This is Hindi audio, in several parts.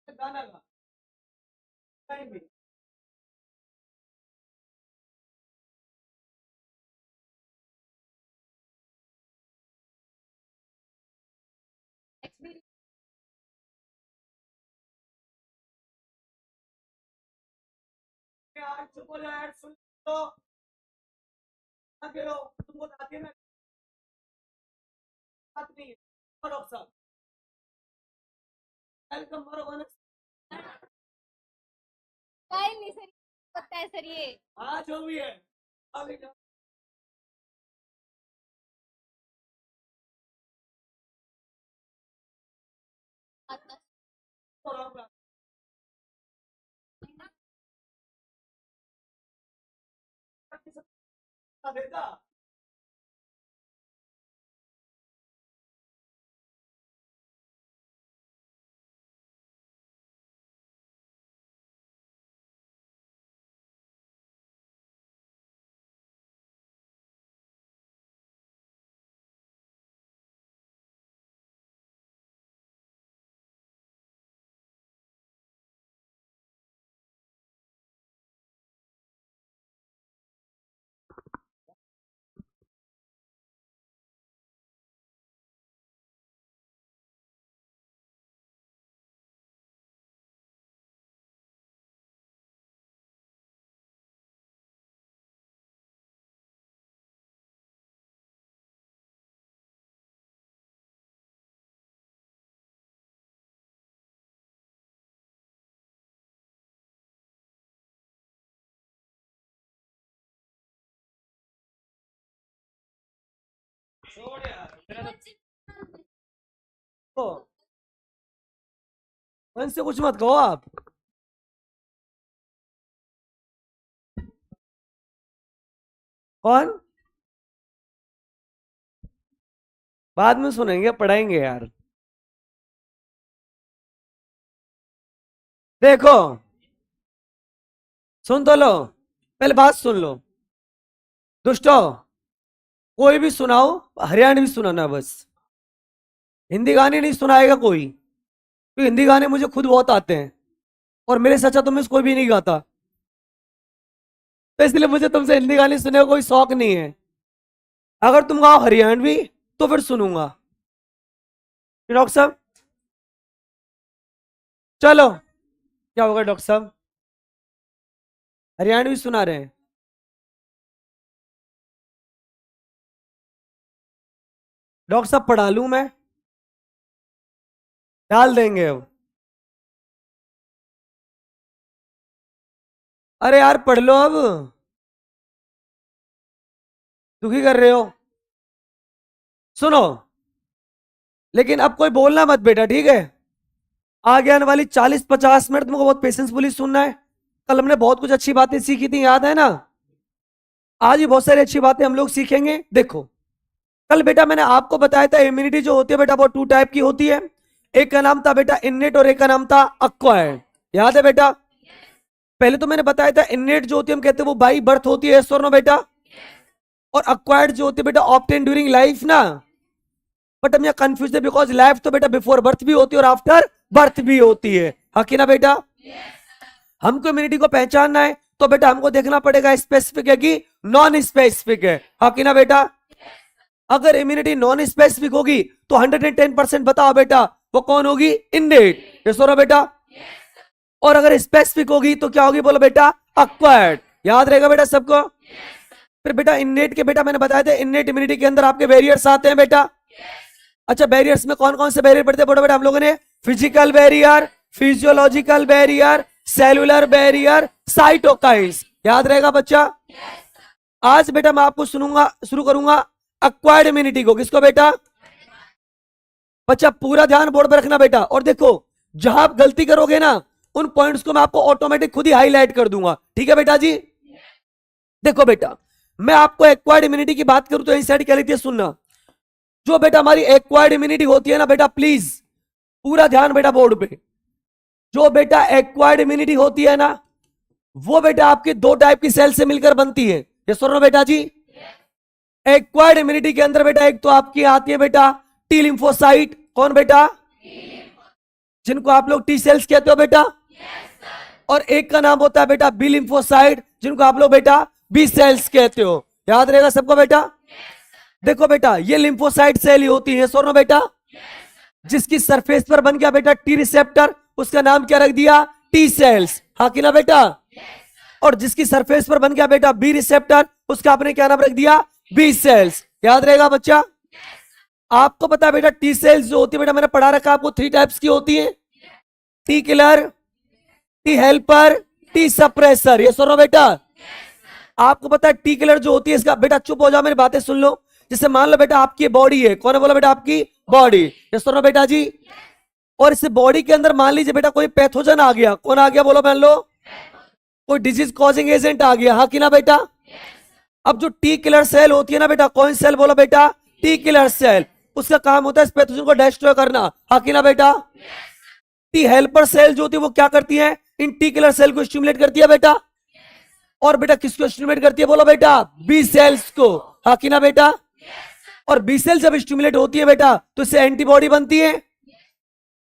गाना गा कहीं भी यार चुप हो जाओ यार सुन तो ना करो तुमको तो आती है ना बात नहीं है और डॉक्टर साहब वेलकम मरो स्टाइल नहीं सर, पता है सर ये। हाँ जो भी है अभी जाओ आता और आओ बेटा छोड़ यार मेरा तो मन से कुछ मत कहो आप कौन बाद में सुनेंगे पढ़ाएंगे यार देखो सुन तो लो पहले बात सुन लो दुष्टो कोई भी सुनाओ हरियाणवी सुनाना बस हिंदी गाने नहीं सुनाएगा कोई तो हिंदी गाने मुझे खुद बहुत आते हैं और मेरे से अच्छा तो मैं कोई भी नहीं गाता तो इसलिए मुझे तुमसे हिंदी गाने सुनने का कोई शौक नहीं है अगर तुम गाओ हरियाणवी तो फिर सुनूंगा डॉक्टर साहब चलो क्या होगा डॉक्टर साहब हरियाणवी सुना रहे हैं डॉक्टर साहब पढ़ा लूं मैं डाल देंगे अब अरे यार पढ़ लो अब दुखी कर रहे हो सुनो लेकिन अब कोई बोलना मत बेटा ठीक है आगे आने वाली 40-50 मिनट तुमको बहुत पेशेंसफुली सुनना है कल हमने बहुत कुछ अच्छी बातें सीखी थी याद है ना आज भी बहुत सारी अच्छी बातें हम लोग सीखेंगे देखो कल बेटा मैंने आपको बताया था इम्यूनिटी जो होती है बेटा वो 2 टाइप की होती है एक का नाम था बेटा इननेट और एक का नाम था अक्वायर्ड याद है बेटा पहले तो मैंने बताया था इननेट जो होती है हम कहते हैं वो बाई बर्थ होती है नो बेटा और अक्वायर्ड जो होती है बेटा ऑब्टेन ड्यूरिंग लाइफ ना बट हम यहाँ कंफ्यूज है बिकॉज लाइफ तो बेटा बिफोर बर्थ भी होती है और आफ्टर बर्थ भी होती है हकी ना बेटा हमको इम्यूनिटी को पहचानना है तो बेटा हमको देखना पड़ेगा स्पेसिफिक है कि नॉन स्पेसिफिक है हकी ना बेटा अगर इम्यूनिटी नॉन स्पेसिफिक होगी तो 110% बताओ बेटा वो कौन होगी इननेट ये सुनो बेटा और अगर स्पेसिफिक होगी तो क्या होगी बोलो बेटा अक्वायर्ड याद रहेगा बेटा सबको फिर बेटा इननेट के बेटा मैंने बताया था इननेट इम्यूनिटी के अंदर आपके बैरियर्स आते हैं बेटा अच्छा बैरियर्स में कौन कौन से बैरियर पढ़ते हैं बेटा हम लोगों ने physical barrier physiological barrier cellular barrier cytokines याद रहेगा बच्चा आज बेटा मैं आपको शुरू करूंगा अक्वायर्ड इम्यूनिटी को किसको बेटा बच्चा पूरा ध्यान बोर्ड पर रखना बेटा और देखो जहां आप गलती करोगे ना उन पॉइंट्स को मैं आपको ऑटोमेटिक खुद ही हाईलाइट कर दूंगा ठीक है बेटा जी देखो बेटा मैं आपको एक्वायर्ड इम्यूनिटी की बात करूं तो एनसीईआरटी क्या लिखती है सुनना। जो बेटा हमारी एक्वायर्ड इम्यूनिटी होती है ना बेटा, प्लीज पूरा ध्यान बेटा बोर्ड पे। जो बेटा एक्वायर्ड इम्यूनिटी होती है ना, वो बेटा आपकी दो टाइप की सेल से मिलकर बनती है। ये सुन रहे हो बेटा जी? एक्वायर्ड इम्यूनिटी के अंदर बेटा एक तो आपकी आती है बेटा टी लिम्फोसाइट। कौन बेटा? जिनको आप लोग टी सेल्स कहते हो बेटा। और एक का नाम होता है बेटा बी लिम्फोसाइट, जिनको आप लोग बेटा बी सेल्स कहते हो। याद रहेगा सबको बेटा? देखो बेटा, ये लिम्फोसाइट सेल ही होती है सोनो बेटा, जिसकी सरफेस पर बन गया बेटा टी रिसेप्टर, उसका नाम क्या रख दिया? T cells. हाँ कि ना बेटा? और जिसकी सरफेस पर बन गया बेटा बी रिसेप्टर, उसका आपने क्या नाम रख दिया? B cells. याद रहेगा बच्चा? आपको पता है बेटा टी सेल्स जो होती है बेटा, मैंने पढ़ा रखा आपको 3 टाइप्स की होती है, T killer, T helper, T suppressor. ये सुनो बेटा। आपको पता है टी किलर जो होती है इसका बेटा, चुप हो जाओ मेरी बातें सुन लो। जैसे मान लो बेटा आपकी बॉडी है, कौन है बोला बेटा? आपकी बॉडी। ये सुनो बेटा जी। और इस बॉडी के अंदर मान लीजिए बेटा कोई पैथोजन आ गया। कौन आ गया बोलो? मान लो कोई डिजीज कॉजिंग एजेंट आ गया। हाँ कि ना बेटा? अब जो टी किलर सेल होती है ना बेटा, कौन सेल बोलो बेटा? T killer cell. उसका काम होता है इस पैथोजन को डिस्ट्रॉय करना। हाँ कि ना बेटा? टी हेल्पर सेल जो होती है वो क्या करती है? इन टी किलर सेल को स्टिमुलेट करती है बेटा। और बेटा किसको स्टिमुलेट करती है बोलो बेटा? बी सेल्स को। हाँ कि ना बेटा? और बी सेल जब स्टिमुलेट होती है बेटा तो इससे एंटीबॉडी बनती है।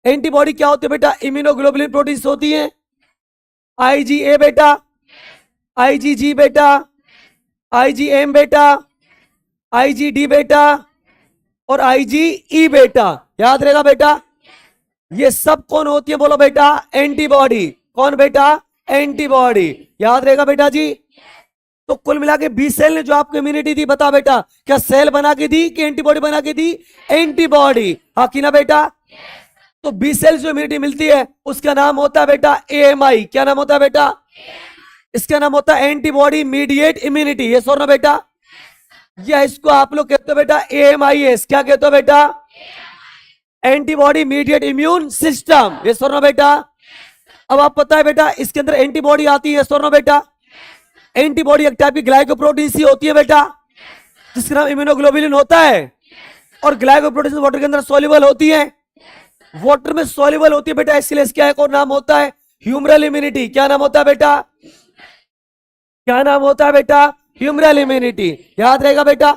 एंटीबॉडी क्या होती है बेटा? इम्यूनोग्लोबुलिन प्रोटीन्स होती है। आईजीए बेटा, आईजीजी बेटा, आईजीएम बेटा, आईजीडी बेटा और आईजीई बेटा। याद रहेगा बेटा? ये सब कौन होती है बोलो बेटा? एंटीबॉडी। कौन बेटा? एंटीबॉडी। याद रहेगा बेटा जी? तो कुल मिला के बी सेल ने जो आपको इम्यूनिटी दी, बता बेटा क्या सेल बना के दी कि एंटीबॉडी बना के दी? एंटीबॉडी। हाँ कि ना बेटा? तो बी सेल जो इम्यूनिटी मिलती है उसका नाम होता है बेटा एएमआई। क्या नाम होता है बेटा? इसका नाम होता है एंटीबॉडी मीडिएट इम्यूनिटी। ये सुनो बेटा, या इसको आप लोग कहते हो बेटा एएमआईएस। क्या कहते हो बेटा? Antibody mediate immune system. ये सुनो बेटा। अब आप पता है बेटा इसके अंदर एंटीबॉडी आती है। सुनो बेटा, एंटीबॉडी एक टाइप की ग्लाइकोप्रोटीन सी होती है बेटा, जिसका नाम इम्यूनोग्लोबुलिन होता है। और ग्लाइकोप्रोटीन वाटर के अंदर सॉल्युबल होती है, वाटर में सॉल्युबल होती है बेटा, इसलिए इसका एक और नाम होता है ह्यूमरल इम्यूनिटी। क्या नाम होता है बेटा? क्या नाम होता है बेटा? Humoral immunity. याद रहेगा बेटा?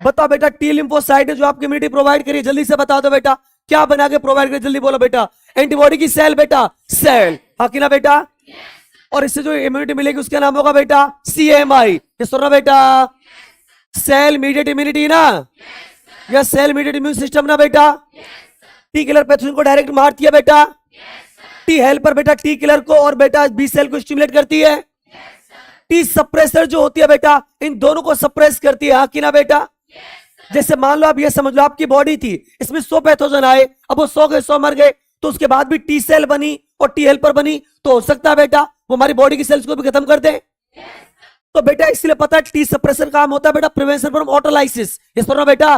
बताओ बेटा टी लिम्फोसाइट ने जो आपकी इम्यूनिटी प्रोवाइड करी, जल्दी से बता दो बेटा क्या बना के प्रोवाइड करी? जल्दी बोलो बेटा। एंटीबॉडी की सेल बेटा, सेल। हाँ कि ना बेटा? और इससे जो इम्यूनिटी मिलेगी उसका नाम होगा बेटा सीएमआई। ये सुनो बेटा, सेल मीडिएट इम्यूनिटी ना, या सेल मीडिएट इम्यून सिस्टम ना बेटा। टी किलर पैथोजन को डायरेक्ट मारती है बेटा, टी हेल्पर बेटा टी किलर को और बेटा बी सेल को स्टिमुलेट करती है। टी सप्रेसर जो होती है बेटा इन दोनों को सप्रेस करती है। हाँ कि ना बेटा? जैसे मान लो आप ये समझ लो आपकी बॉडी थी, इसमें 100 पैथोजन आए, अब वो 100 के 100 मर गए, तो उसके बाद भी टी सेल बनी और टी हेल्पर बनी, तो हो सकता है बेटा वो हमारी बॉडी की सेल्स को भी खत्म कर दे। तो बेटा इसलिए पता है टी सप्रेसर काम होता है बेटा प्रिवेंशन फ्रॉम ऑटोलाइसिस। ये सुनो बेटा,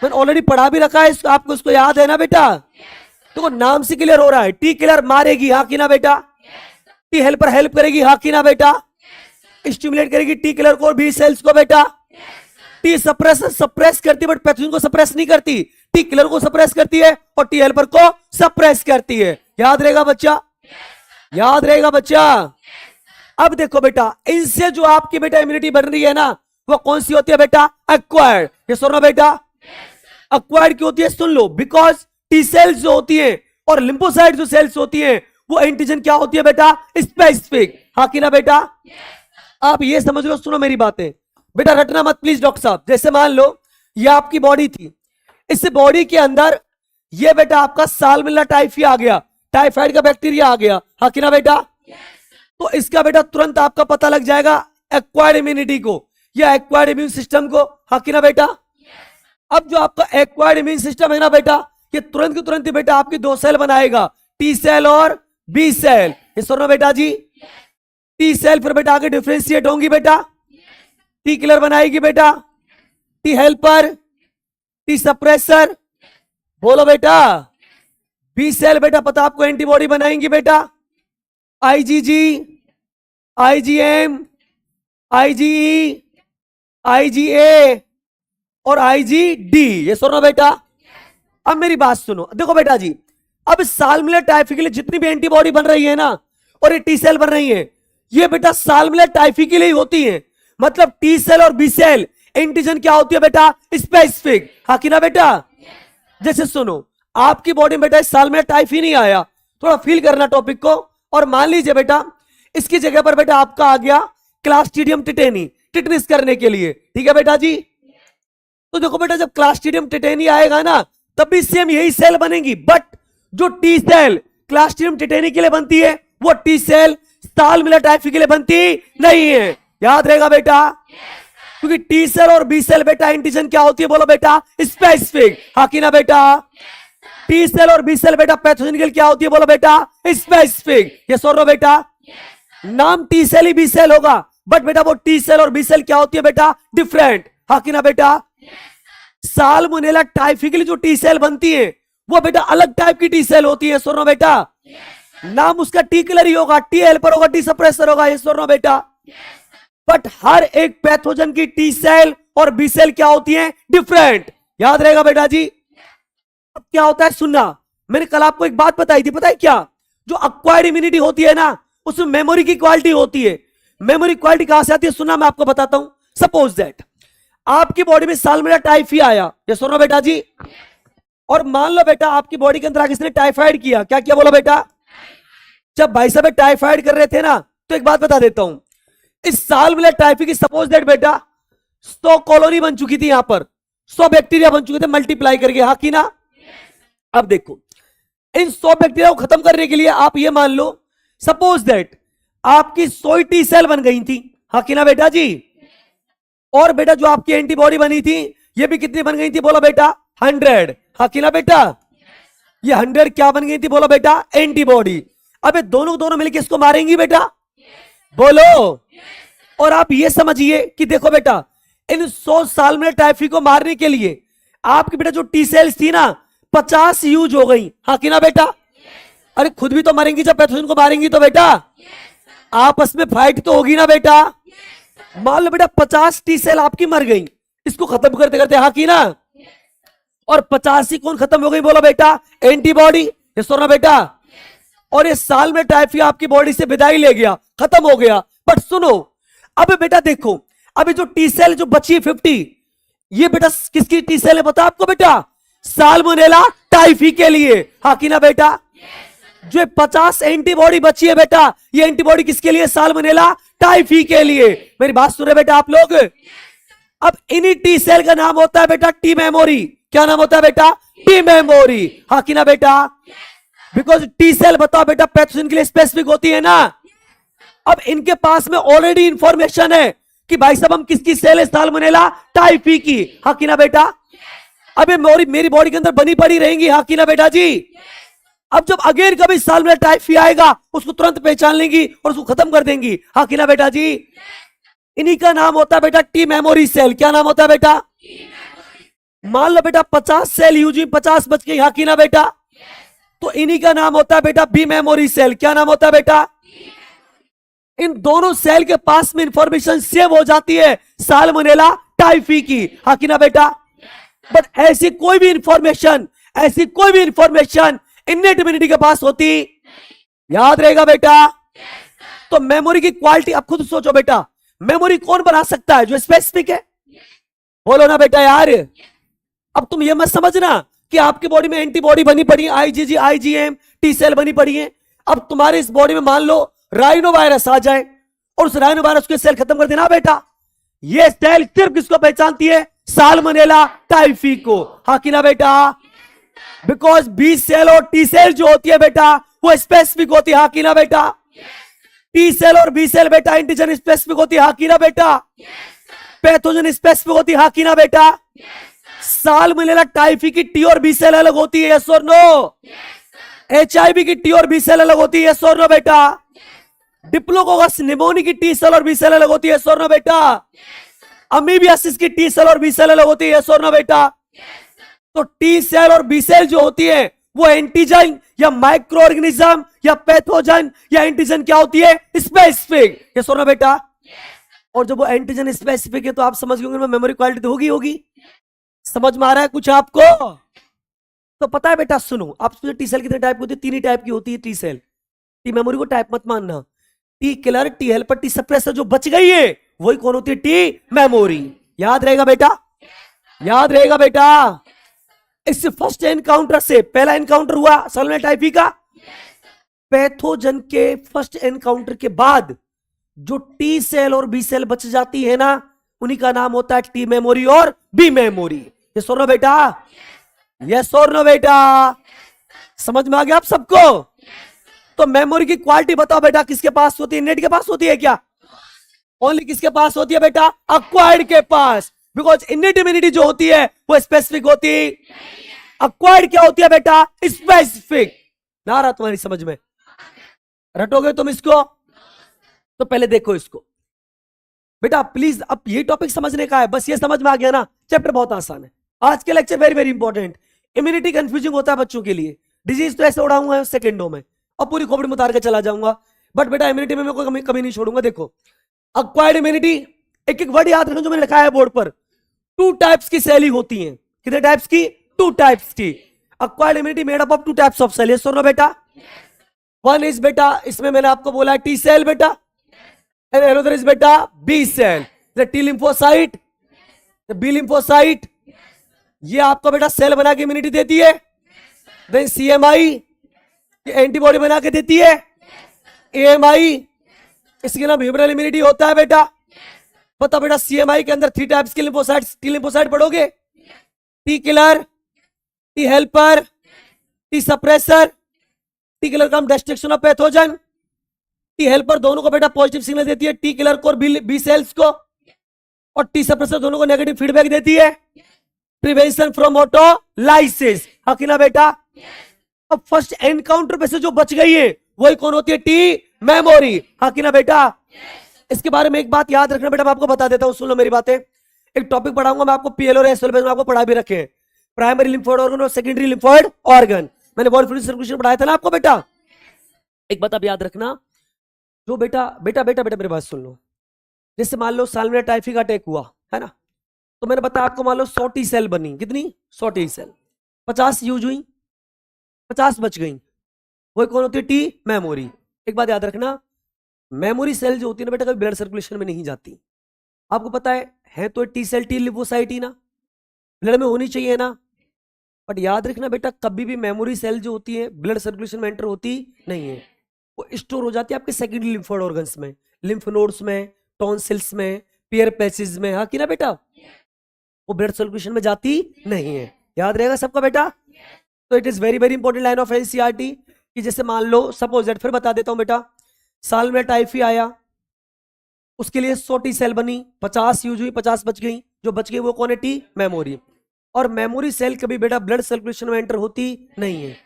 मैंने ऑलरेडी पढ़ा भी रखा है, आपको इसको याद है ना बेटा? तो नाम से क्लियर हो रहा है, टी किलर मारेगी। हाँ कि ना बेटा? टी हेल्पर हेल्प करेगी। हाँ कि ना बेटा? स्टिमुलेट करेगी टी किलर को और बी सेल्स को बेटा। टी सप्रेसर सप्रेस करती है बट पैथोजन को सप्रेस नहीं करती, टी किलर को सप्रेस करती है और टी हेल्पर को सप्रेस करती है। याद रहेगा बच्चा? याद रहेगा बच्चा? अब देखो बेटा इनसे जो आपकी बेटा इम्यूनिटी बन रही है ना, वो कौन सी होती है बेटा? एक्वायर्ड। ये सुनो बेटा, एक्वायर्ड क्यों होती है? सुन लो, बिकॉज टी सेल्स जो होती है और लिम्फोसाइट जो सेल्स होती है वो एंटीजन क्या होती है बेटा? स्पेसिफिक। हाँ कि ना बेटा? आप ये समझ लो, सुनो मेरी बातें बेटा, रटना मत प्लीज डॉक्टर साहब। जैसे मान लो ये आपकी बॉडी थी, इस बॉडी के अंदर ये बेटा आपका साल्मोनेला टाइफी आ गया, टाइफाइड का बैक्टीरिया आ गया। हाँ कि ना बेटा? तो इसका बेटा तुरंत आपका पता लग जाएगा एक्वायर्ड इम्यूनिटी को या एक्वायर्ड इम्यून सिस्टम को। हाँ कि ना बेटा? अब जो आपका एक्वायर्ड इम्यून सिस्टम है ना बेटा, ये तुरंत की तुरंत ही बेटा आपकी 2 सेल बनाएगा, टी सेल और बी सेल। ये सुनो बेटा जी, टी सेल फिर बेटा आगे डिफ्रेंशिएट होंगी बेटा, टी किलर बनाएगी बेटा, टी हेल्पर, टी सप्रेसर। बोलो बेटा। बी सेल बेटा पता आपको एंटीबॉडी बनाएंगी बेटा, आईजीजी, आईजीएम, आईजीई, IgA और IgD, ये सुनो बेटा। अब मेरी बात सुनो, देखो बेटा जी, अब साल्मोनेला टाइफी के लिए जितनी भी एंटीबॉडी बन रही है ना, और ये टी सेल बन रही है, ये बेटा साल्मोनेला टाइफी के लिए ही होती है। मतलब टी सेल और बी सेल एंटीजन क्या होती है बेटा? स्पेसिफिक। हाँ कि ना बेटा? जैसे सुनो, आपकी बॉडी में बेटा साल्मोनेला टाइफी नहीं आया, थोड़ा फील करना टॉपिक को। और मान लीजिए बेटा इसकी जगह पर बेटा आपका आ गया क्लास्ट्रीडियम टिटेनी, टिटनेस करने के लिए, ठीक है बेटा जी। तो देखो बेटा जब क्लास्ट्रीडियम टिटेनी आएगा ना, तब भी सेम यही सेल बनेगी, बट जो टी सेल क्लास्ट्रीडियम टिटेनी के लिए बनती है, वो टी सेल साल्मोनेला टाइफी के लिए बनती नहीं है। याद रहेगा बेटा? क्योंकि टी सेल और बी सेल बेटा एंटीजन क्या होती है? बोलो बेटा, स्पेसिफिक। हाँ कि ना बेटा? टी सेल और बी सेल बेटा पैथोजन के लिए क्या होती है? बोलो बेटा, स्पेसिफिक। ये सुन लो बेटा, नाम टी सेल ही बी सेल होगा, बट बेटा वो टी सेल और बी सेल क्या होती है बेटा? डिफरेंट। हाँ कि ना बेटा? साल्मोनेला टाइफी के लिए जो टी सेल बनती है वो बेटा अलग टाइप की टी सेल होती है। सुनो बेटा, नाम उसका टी किलर ही होगा, टी हेल्पर होगा, टी सप्रेसर होगा। ये सुनो बेटा, बट हर एक पैथोजन की टी सेल और बी सेल क्या होती है? डिफरेंट। याद रहेगा बेटा जी? अब क्या होता है सुनना, मैंने कल आपको एक बात बताई थी, पता है क्या? जो अक्वायर्ड इम्यूनिटी होती है ना, उसमें मेमोरी की क्वालिटी होती है। मेमोरी क्वालिटी कहां से आती है? सुनना, मैं आपको बताता हूं। सपोज दैट आपकी बॉडी में साल्मोनेला टाइफी आया, ये सुनो बेटा जी, और मान लो बेटा आपकी बॉडी के अंदर किसने टाइफाइड किया। क्या किया? बोलो बेटा। जब भाई साहब टाइफाइड कर रहे थे ना, तो एक बात बता देता हूं, इस साल्मोनेला टाइफी की सपोज दैट बेटा 100 कॉलोनी बन चुकी थी, यहां पर 100 बैक्टीरिया बन चुके थे मल्टीप्लाई करके। हाँ की ना? अब देखो, इन 100 बैक्टीरिया को खत्म करने के लिए आप ये मान लो सपोज दैट आपकी 100 टी सेल बन गई थी। हाँ की ना बेटा जी? और बेटा जो आपकी एंटीबॉडी बनी थी, ये भी कितनी बन गई थी? बोलो बेटा, 100। हाँ कि ना बेटा? ये 100 क्या बन गई थी? बोलो बेटा, एंटीबॉडी। अब ये दोनों दोनों मिलकर इसको मारेंगी बेटा, बोलो। और आप ये समझिए कि देखो बेटा, इन 100 साल्मोनेला टाइफी को मारने के लिए आपकी बेटा जो टी सेल्स थी ना, 50 यूज हो गई। हाँ कि ना बेटा? अरे खुद भी तो मरेंगी जब पैथोजन को मारेंगी तो बेटा, आपस में फाइट तो होगी ना बेटा। मान लो बेटा 50 टी सेल आपकी मर गई, इसको खत्म करते करते। हाँ की ना? और 85 कौन खत्म हो गई? बोलो बेटा, एंटीबॉडी। ये सुनो बेटा, और ये साल्मोनेला टाइफी आपकी बॉडी से विदाई ले गया, खत्म हो गया। बट सुनो, अब बेटा देखो, अभी जो टी सेल जो बची है 50, ये बेटा किसकी टी सेल है बता आपको बेटा? साल्मोनेला टाइफी के लिए। हाँ की ना बेटा? जो 50 एंटीबॉडी बची है बेटा, ये एंटीबॉडी किसके लिए? साल्मोनेला टाइफी के लिए। मेरी बात सुन रहे बेटा आप लोग? अब इन्हीं टी सेल का नाम होता है बेटा टी मेमोरी। क्या नाम होता है बेटा? T memory. हाँ कि ना बेटा? बिकॉज टी सेल बताओ बेटा पैथोजन के लिए स्पेसिफिक होती है ना। अब इनके पास में ऑलरेडी इंफॉर्मेशन है कि भाई साहब हम किसकी सेल है? साल्मोनेला टाइफी की। हाँ कि ना बेटा? अब ये मेरी बॉडी के अंदर बनी पड़ी रहेंगी। हाँ कि ना बेटा जी? अब जब अगेन कभी साल्मोनेला टाइफी आएगा, उसको तुरंत पहचान लेंगी और उसको खत्म कर देंगी। हाँ कि ना बेटा जी? इन्हीं का नाम होता है बेटा टी मेमोरी सेल। क्या नाम होता है बेटा? मान लो बेटा 50 सेल यूज हुई, 50 बच गई। हाँ कि ना बेटा? तो इन्हीं का नाम होता है बेटा बी मेमोरी सेल। क्या नाम होता है बेटा? इन दोनों सेल के पास में इंफॉर्मेशन सेव हो जाती है साल्मोनेला टाइफी की। हाँ कि ना बेटा? बट ऐसी कोई भी इंफॉर्मेशन इनेट इम्यूनिटी के पास होती, याद रहेगा बेटा? तो मेमोरी की क्वालिटी अब खुद सोचो बेटा, मेमोरी कौन बना सकता है? जो स्पेसिफिक है। बोलो ना बेटा यार। अब तुम ये मत समझना कि आपकी बॉडी में एंटीबॉडी बनी पड़ी है, आईजीजी आईजीएम टी सेल बनी पड़ी है। अब तुम्हारे इस बॉडी में मान लो राइनो वायरस आ जाए और उस राइनो वायरस के सेल खत्म कर देना बेटा। ये सेल सिर्फ किसको पहचानती है? साल्मोनेला टाइफी को। हाँ कि ना बेटा? बिकॉज बी सेल और टी सेल जो होती है बेटा वो स्पेसिफिक होती है। हाँ कि ना बेटा? टी सेल और बी सेल बेटा एंटीजन स्पेसिफिक होती है। हाँ कि ना बेटा? पैथोजन स्पेसिफिक होती है। हाँ कि ना बेटा? साल्मोनेला टाइफी की टी और बी सेल अलग होती है। यस और नो? एचआईवी की टी और बी सेल अलग होती है। यस और नो बेटा? डिप्लोकोकस निमोनिया की टी सेल और बी सेल अलग होती है। यस और नो बेटा? अमीबियासिस की टी सेल और बी सेल अलग होती है। यस और नो बेटा? तो टी सेल और बी सेल जो होती है वो एंटीजन या माइक्रो ऑर्गेनिज्म या पैथोजन या एंटीजन क्या होती है? स्पेसिफिक। ये सुनो बेटा, और जब वो एंटीजन स्पेसिफिक है तो आप समझ गए मेमोरी क्वालिटी तो होगी। समझ में आ रहा है कुछ आपको? तो पता है बेटा, सुनो, आप टी सेल कितने टाइप की होती है? 3 ही टाइप की होती है टी सेल। टी मेमोरी को टाइप मत मानना। T killer, T helper, T suppressor जो बच गई है वही कौन होती है? T memory. याद रहेगा बेटा, याद रहेगा बेटा। इस फर्स्ट एनकाउंटर से पहला एनकाउंटर हुआ सल्मोनेला टाइफी का। पैथोजन के फर्स्ट एनकाउंटर के बाद जो टी सेल और बी सेल बच जाती है ना, उन्हीं का नाम होता है टी मेमोरी और बी मेमोरी। ये सुनो बेटा, यस और नो बेटा, समझ में आ गया आप सबको? तो मेमोरी की क्वालिटी बताओ बेटा, किसके पास होती है? नेट के पास होती है क्या? ओनली किसके पास होती है बेटा? अक्वायर्ड के पास। बिकॉज इनेट इम्यूनिटी जो होती है वो स्पेसिफिक होती, अक्वायर्ड क्या होती है बेटा? स्पेसिफिक। ना रहा तुम्हारी समझ में? रटोगे तुम इसको? तो पहले देखो इसको बेटा प्लीज, अब ये टॉपिक समझने का है, बस ये समझ में आ गया ना, चैप्टर बहुत आसान है। आज के lecture very very important. Immunity confusing होता है बच्चों के लिए। डिजीज तो ऐसे उड़ाऊंगा सेकंडों में और पूरी खोपड़ी में उतार के चला जाऊंगा, बट बेटा इम्यूनिटी में मैं कोई कमी नहीं छोड़ूंगा। देखो अक्वायर्ड इम्यूनिटी, एक एक वर्ड याद रखना जो मैंने लिखा है बोर्ड पर। 2 टाइप्स की सेल होती हैं। कितने टाइप्स की? 2 टाइप्स की। Acquired immunity made up of 2 types of cell. ये सुनो बेटा, वन इज बेटा, इसमें मैंने आपको बोला है टी सेल बेटा, and another is beta B cell, the T lymphocyte, the B lymphocyte, ये आपको बेटा सेल बना के इम्यूनिटी देती है। देन CMI, ये एंटीबॉडी बना के देती है। AMI, इसके नाम ह्यूमरल इम्यूनिटी होता है बेटा। पता बेटा CMI के अंदर 3 टाइप्स के लिम्फोसाइट्स, टी लिम्फोसाइट पढ़ोगे, T killer, T helper, T suppressor. T killer का destruction of pathogen, T helper दोनों को बेटा पॉजिटिव सिग्नल देती है, टी किलर को और बी सेल्स को, और टी सप्रेसर दोनों को नेगेटिव फीडबैक देती है। प्रिवेंशन फ्रॉम ऑटोलाइसिस, हाँ कि ना बेटा? अब फर्स्ट एनकाउंटर पे से जो बच गई है वही कौन होती है? टी मेमोरी, हाँ कि ना बेटा? इसके बारे में एक बात याद रखना बेटा, मैं आपको बता देता हूं, सुन लो मेरी बातें। एक टॉपिक पढ़ाऊंगा मैं आपको, पीएल और एसएल में आपको पढ़ा भी रखे हैं, प्राइमरी लिम्फोइड ऑर्गन और सेकेंडरी लिम्फोइड ऑर्गन। मैंने बॉडी फ्लूइड सर्कुलेशन पढ़ाया था ना आपको बेटा। एक बात आप याद रखना, जो बेटा बेटा बेटा बेटा मेरी बात सुन लो। जैसे मान लो सल्मोनेला टाइफी का अटैक हुआ है ना, तो मैंने बताया आपको, मान लो 100 टी सेल बनी। कितनी? 100 टी सेल। 50 यूज हुई, 50 बच गई, वही कौन होती है? T memory. एक बात याद रखना, मेमोरी सेल जो होती है ना बेटा, कभी ब्लड सर्कुलेशन में नहीं जाती। आपको पता है तो टी सेल, टी लिम्फोसाइट ही ना, ब्लड में होनी चाहिए ना। बट याद रखना बेटा, कभी भी मेमोरी सेल जो होती है ब्लड सर्कुलेशन में एंटर होती नहीं है, वो स्टोर हो जाती है आपके सेकेंडरी लिम्फोइड ऑर्गन्स में, लिम्फ नोड्स में, टॉन्सिल्स में, पियर पैचेस में, हाँ कि ना बेटा? वो ब्लड सर्कुलेशन में जाती नहीं है। याद रहेगा सबका बेटा? तो it is very very important line of NCERT कि जैसे मान लो सपोज दैट, फिर बता देता हूं बेटा, साल में टाइफी आया, उसके लिए 100 टी सेल बनी, 50 यूज हुई, 50 बच गई, जो बच गई वो कौन है? T memory. और मेमोरी सेल कभी बेटा ब्लड सर्कुलेशन में एंटर होती नहीं है,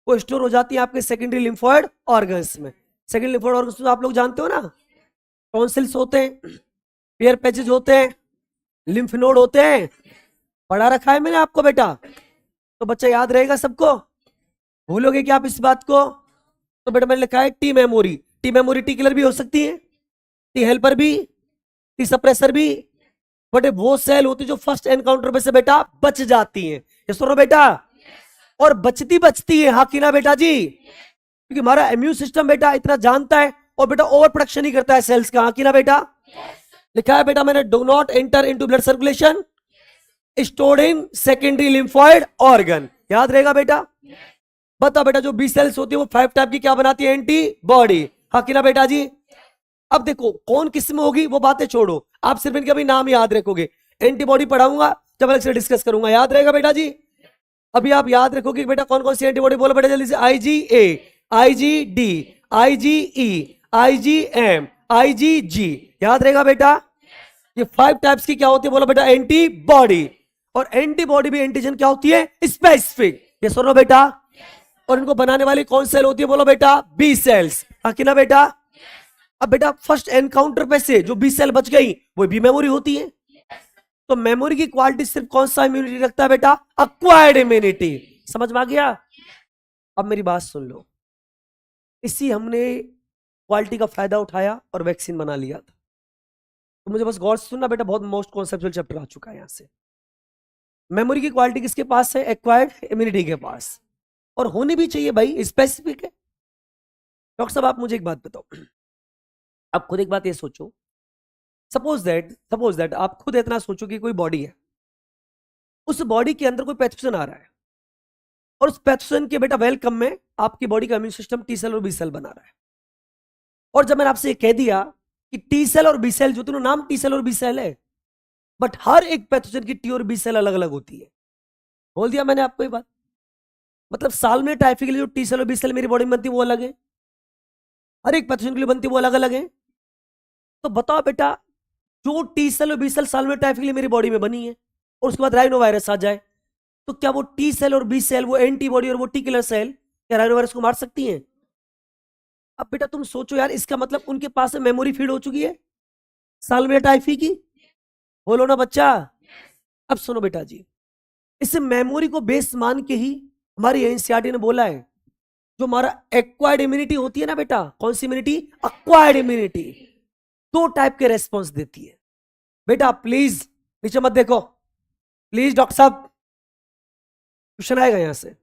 वो स्टोर हो जाती है आपके सेकेंडरी लिम्फोइड ऑर्गन्स में। सेकेंडरी लिम्फोइड ऑर्गन्स तो आप लोग जानते हो ना, टॉन्सिल्स होते हैं, पियर पैचेज होते हैं, लिम्फ नोड होते हैं, पढ़ा रखा है मैंने आपको बेटा। तो बच्चा याद रहेगा सबको? भूलोगे क्या आप इस बात को? तो बेटा मैंने लिखा है T memory. T memory T killer भी हो सकती है, टी हेल्पर भी, टी सप्रेसर भी, बट वो सेल होती है जो फर्स्ट एनकाउंटर पे से बेटा बच जाती है। ये सुनो बेटा, और बचती है, हाँ कि ना बेटा जी? क्योंकि हमारा इम्यून सिस्टम बेटा इतना जानता है और बेटा ओवर प्रोडक्शन ही करता है सेल्स का, हाँ कि ना बेटा? लिखा है बेटा मैंने, do not enter into blood circulation, stored in secondary lymphoid organ. याद रहेगा बेटा? बताओ बेटा, जो बी सेल्स होती है वो 5 टाइप की क्या बनाती है? एंटीबॉडी, हाँ कि ना बेटा जी? अब देखो कौन किस्म होगी वो बातें छोड़ो, आप सिर्फ इनके अभी नाम याद रखोगे। एंटीबॉडी पढ़ाऊंगा जब अलग से डिस्कस करूंगा, याद रहेगा बेटा जी? अभी आप याद रखोगे बेटा कौन कौन सी एंटीबॉडी, बोलो बेटा जल्दी से। IgA, IgD, IgE, IgM, IgG। याद रहेगा बेटा? ये 5 टाइप्स की क्या होती है? बोलो बेटा एंटीबॉडी। और एंटीबॉडी भी एंटीजन क्या होती है? स्पेसिफिक। ये सुनो बेटा, और इनको बनाने वाली कौन सेल होती है? बोलो बेटा बी सेल्स, हाँ कि ना बेटा? अब बेटा फर्स्ट एनकाउंटर पे से जो बी सेल बच गई वो बी मेमोरी होती है। तो मेमोरी की क्वालिटी सिर्फ कौन सा इम्यूनिटी रखता है बेटा? Acquired immunity. समझ में आ गया? अब मेरी बात सुन लो, इसी हमने क्वालिटी का फायदा उठाया और वैक्सीन बना लिया था। तो मुझे बस गौर से सुनना बेटा, बहुत मोस्ट कॉन्सेप्चुअल चैप्टर आ चुका है यहां से। मेमोरी की क्वालिटी किसके पास है? एक्वायर्ड इम्यूनिटी के पास, और होनी भी चाहिए भाई, स्पेसिफिक है। डॉक्टर साहब आप मुझे एक बात बताओ, आप खुद एक बात ये सोचो, सपोज दैट आप खुद इतना सोचो कि कोई बॉडी है, उस बॉडी के अंदर कोई पैथोजन आ रहा है, और उस पैथोजन के बेटा वेलकम में आपकी बॉडी का इम्यून सिस्टम टी सेल और बी सेल बना रहा है। और जब मैंने आपसे ये कह दिया कि टी सेल और बी सेल, जो तीनों नाम टी सेल और बी सेल है, बट हर एक पैथोजन की टी और बी सेल अलग अलग होती है। बोल दिया मैंने आपको ये बात, मतलब साल में टाइफी के लिए जो टी सेल और बी सेल मेरी बॉडी में बनती है वो अलग है, हर एक पैथोजन के लिए बनती है वो अलग अलग है। तो बताओ बेटा, जो टी सेल और बी सेल साल में टाइफी के लिए मेरी बॉडी में बनी है, और उसके बाद राइनो वायरस आ जाए, तो क्या वो टी सेल और बी सेल, वो एंटीबॉडी और वो टी किलर सेल, क्या राइनो वायरस को मार सकती हैं? अब बेटा तुम सोचो यार, इसका मतलब उनके पास मेमोरी फीड हो चुकी है साल में टाइफी की। बोलो ना बच्चा। अब सुनो बेटा जी, इस मेमोरी को बेस मान के ही हमारी एनसीईआरटी ने बोला है, जो हमारा एक्वायर्ड इम्यूनिटी होती है ना बेटा, कौन सी इम्यूनिटी? Acquired immunity. दो टाइप के रेस्पॉन्स देती है बेटा। प्लीज नीचे मत देखो प्लीज, डॉक्टर साहब क्वेश्चन आएगा यहां से,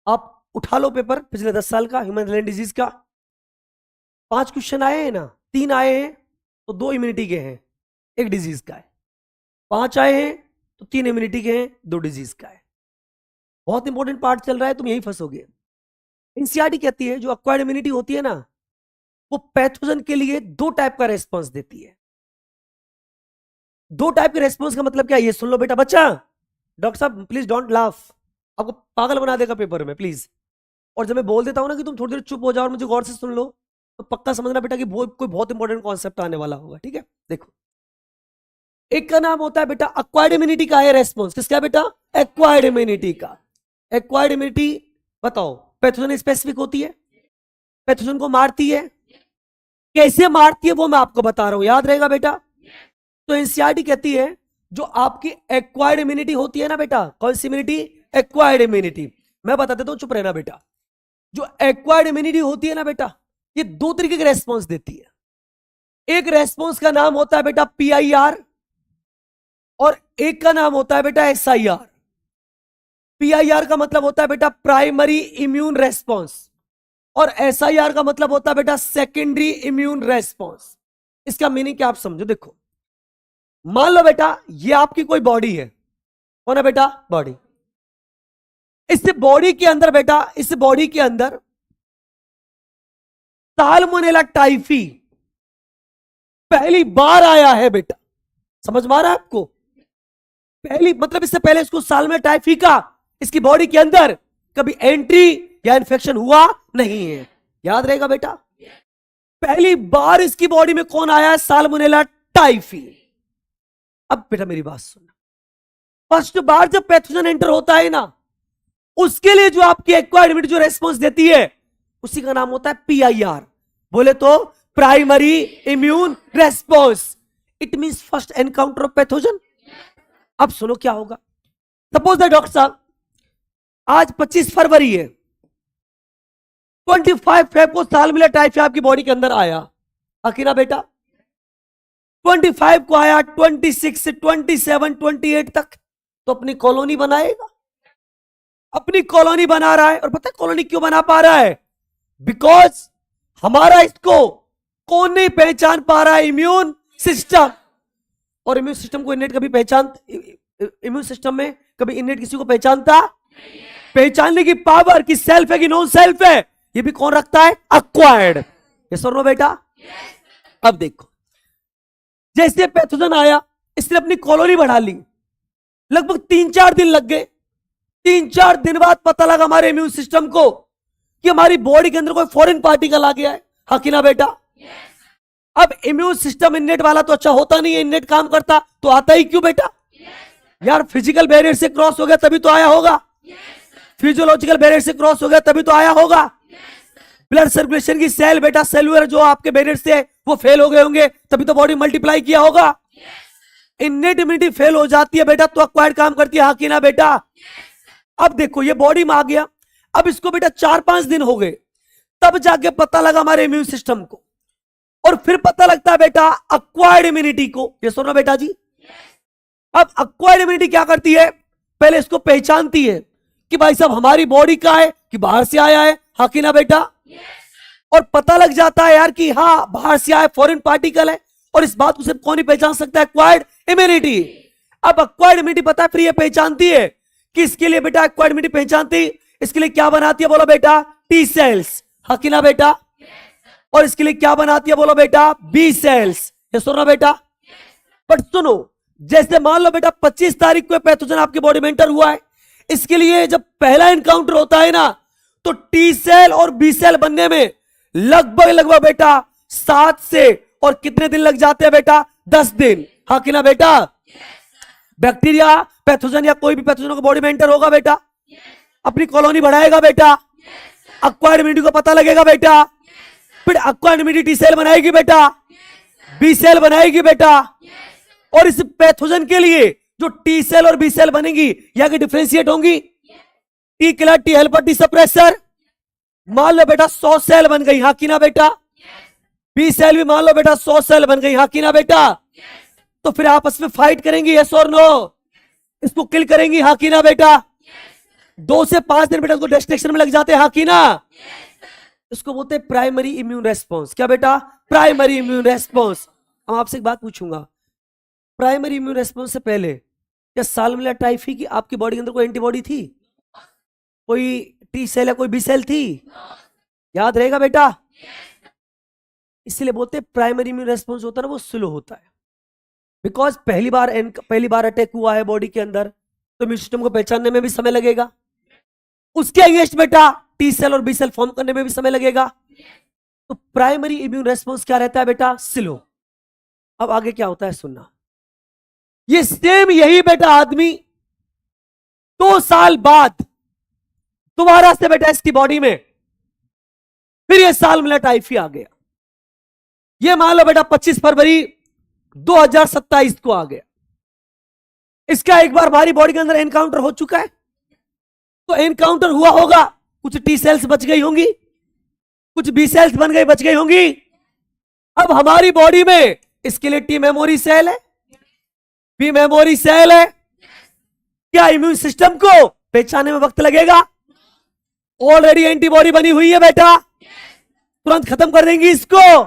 आप उठा लो पेपर पिछले 10 साल का ह्यूमन डिजीज का। 5 क्वेश्चन आए हैं ना, 3 आए हैं तो 2 इम्यूनिटी के हैं, 1 डिजीज का है। 5 आए हैं तो 3 इम्यूनिटी के हैं, 2 डिजीज का है। बहुत इंपॉर्टेंट पार्ट चल रहा है, तुम यही फंसोगे। एनसीईआरटी कहती है जो एक्वायर्ड इम्यूनिटी होती है ना, वो पैथोजन के लिए 2 टाइप का रेस्पॉन्स देती है। 2 टाइप के रेस्पॉन्स का मतलब क्या? ये सुन लो बेटा बच्चा, डॉक्टर साहब प्लीज डोंट लाफ, आपको पागल बना देगा पेपर में प्लीज। और जब मैं बोल देता हूं ना कि तुम थोड़ी देर चुप हो जाओ और मुझे गौर से सुन लो, तो पक्का समझना बेटा कि कोई बहुत इंपॉर्टेंट कॉन्सेप्ट आने वाला होगा, ठीक है? देखो, एक का नाम होता है बेटा एक्वायर्ड इम्यूनिटी का है रेस्पॉन्स। किसका बेटा? एक्वायर्ड इम्यूनिटी का। एक्वायर्ड इम्यूनिटी बताओ, पैथोजन स्पेसिफिक होती है, पैथोजन को मारती है। कैसे मारती है वो मैं आपको बता रहा हूं, याद रहेगा बेटा। तो एनसीईआरटी कहती है जो आपकी एक्वायर्ड इम्यूनिटी होती है ना बेटा, कौन सी इम्यूनिटी? Acquired immunity. मैं बता देता हूं, चुप रहना बेटा। जो एक्वायर्ड इम्यूनिटी होती है ना बेटा, ये 2 तरीके के रेस्पॉन्स देती है। एक रेस्पॉन्स का नाम होता है बेटा पीआईआर, और एक का नाम होता है बेटा एसआईआर। पीआईआर का मतलब होता है बेटा प्राइमरी इम्यून रेस्पॉन्स, और एसआईआर का मतलब होता है बेटा सेकेंडरी इम्यून रेस्पॉन्स। इसका मीनिंग क्या आप समझो, देखो मान लो बेटा ये आपकी कोई बॉडी है, कौन है बेटा? बॉडी। इस बॉडी के अंदर बेटा, इस बॉडी के अंदर साल्मोनेला टाइफी पहली बार आया है बेटा। समझ में आ रहा है आपको? पहली मतलब इससे पहले इसको साल्मोनेला टाइफी का इसकी बॉडी के अंदर कभी एंट्री या इन्फेक्शन हुआ नहीं है, याद रहेगा बेटा। पहली बार इसकी बॉडी में कौन आया है? Salmonella typhi. अब बेटा मेरी बात सुनना, फर्स्ट बार जब पैथोजन एंटर होता है ना, उसके लिए जो आपकी एक्वायर्ड इम्यूनिटी जो रेस्पॉन्स देती है, उसी का नाम होता है पीआईआर। बोले तो primary immune response. It means first encounter of pathogen. अब सुनो क्या होगा। सपोज दैट डॉक्टर साहब आज 25 फरवरी है, 25 फेब को साल्मोनेला टाइफी आपकी बॉडी के अंदर आया, अकीना बेटा। 25 को आया, 26, 27, 28 तक तो अपनी कॉलोनी बनाएगा। अपनी कॉलोनी बना रहा है, और पता है कॉलोनी क्यों बना पा रहा है? बिकॉज हमारा इसको कौन नहीं पहचान पा रहा है? Immune system. और इम्यून सिस्टम को इनेट कभी इम्यून सिस्टम में कभी इनेट किसी को पहचानता? पहचानने की पावर कि सेल्फ है कि नॉन सेल्फ है, ये भी कौन रखता है? एक्वायर्ड। ये सुनो बेटा। अब देखो, जैसे पैथोजन आया, इसने अपनी कॉलोनी बढ़ा ली, लगभग 3-4 दिन लग गए। 3-4 दिन बाद पता लगा हमारे इम्यून सिस्टम को कि हमारी बॉडी के अंदर कोई फॉरेन पार्टिकल आ गया है, हाँ कि ना बेटा? अब इम्यून सिस्टम इनेट वाला तो अच्छा होता नहीं है, इनेट काम करता तो आता ही क्यों बेटा? यार फिजिकल बैरियर से क्रॉस हो गया तभी तो आया होगा, फिजियोलॉजिकल बैरियर से क्रॉस हो गया तभी तो आया होगा। ब्लड सर्कुलेशन की सेल बेटा, सेलुलर जो आपके बैरियर से वो फेल हो गए होंगे, तभी तो बॉडी मल्टीप्लाई किया होगा। इनेट इम्यूनिटी फेल हो जाती है बेटा तो एक्वायर्ड काम करती है, हाँ कि ना बेटा? अब देखो ये बॉडी में आ गया, अब इसको बेटा 4-5 दिन हो गए, तब जाके पता लगा हमारे इम्यून सिस्टम को, और फिर पता लगता है बेटा अक्वायर्ड इम्यूनिटी को। ये सुनो बेटा जी, अब अक्वायर्ड इम्यूनिटी क्या करती है, पहले इसको पहचानती है कि भाई साहब हमारी बॉडी का है कि बाहर से आया है, हाँ कि ना बेटा। और पता लग जाता है यार कि हाँ बाहर से आया, फॉरेन पार्टिकल है, और इस बात को सिर्फ कौन ही पहचान सकता है, एक्वायर्ड इम्यूनिटी। अब एक्वायर्ड इम्यूनिटी पता है फिर ये पहचानती है कि इसके लिए बेटा एक्वायर्ड इम्यूनिटी पहचानती, इसके लिए क्या बनाती है बोलो बेटा, टी सेल्स, हाँ कि ना बेटा। और इसके लिए क्या बनाती है बोलो बेटा, बी सेल्स। ये सुनो बेटा, बट सुनो, जैसे मान लो बेटा 25 तारीख को पैथोजन आपकी बॉडी में एंटर हुआ है, इसके लिए जब पहला एनकाउंटर होता है ना, तो टी सेल और बी सेल बनने में लगभग बेटा 7 से और कितने दिन लग जाते हैं बेटा, 10 दिन, हाँ कि ना बेटा। बैक्टीरिया पैथोजन या कोई भी पैथोजन को बॉडी में एंटर होगा बेटा, अपनी कॉलोनी बढ़ाएगा बेटा, एक्वायर्ड इम्यूनिटी को पता लगेगा बेटा, फिर एक्वायर्ड इम्यूनिटी टी सेल बनाएगी बेटा, बी सेल बनाएगी बेटा, और इस पैथोजन के लिए जो टी सेल और बी सेल बनेगी या कि डिफरेंशिएट होंगी, T killer, T helper, T suppressor. मान लो बेटा 100 सेल बन गई, हाँ कि ना बेटा। बी सेल भी मान लो बेटा 100 सेल बन गई, हाँ कि ना बेटा। तो फिर आपस में फाइट करेंगी, यस और नो, इसको किल करेंगी, हाँ कि ना बेटा। 2 से 5 दिन बेटा इसको डिस्ट्रक्शन में लग जाते हैं, हाँ कि ना। इसको बोलते हैं प्राइमरी इम्यून रेस्पॉन्स। क्या बेटा, प्राइमरी इम्यून रेस्पॉन्स। हम आपसे एक बात पूछूंगा, प्राइमरी इम्यून रेस्पॉन्स से पहले क्या साल्मोनेला टाइफी की आपकी बॉडी के अंदर कोई एंटीबॉडी थी, कोई टी सेल या कोई बी सेल थी? याद रहेगा बेटा। इसलिए बोलते हैं प्राइमरी इम्यून रेस्पॉन्स होता है ना, वो स्लो होता है, बिकॉज पहली बार अटैक हुआ है बॉडी के अंदर, तो इम्यून सिस्टम को पहचानने में भी समय लगेगा, उसके अगेंस्ट बेटा टी सेल और बी सेल फॉर्म करने में भी समय लगेगा। तो प्राइमरी इम्यून रेस्पॉन्स क्या रहता है बेटा, स्लो। अब आगे क्या होता है सुनना, ये सेम यही बेटा आदमी 2 साल बाद दोबारा से बेटा इसकी बॉडी में फिर ये साल्मोनेला टाइफी आ गया। ये मान लो बेटा 25 फरवरी 2027 को आ गया। इसका एक बार हमारी बॉडी के अंदर एनकाउंटर हो चुका है, तो एनकाउंटर हुआ होगा, कुछ टी सेल्स बच गई होंगी, कुछ बी सेल्स बच गई होंगी। अब हमारी बॉडी में इसके लिए टी मेमोरी सेल है, बी मेमोरी सेल है। क्या इम्यून सिस्टम को पहचानने में वक्त लगेगा? ऑलरेडी एंटीबॉडी बनी हुई है बेटा, तुरंत खत्म कर देंगी इसको,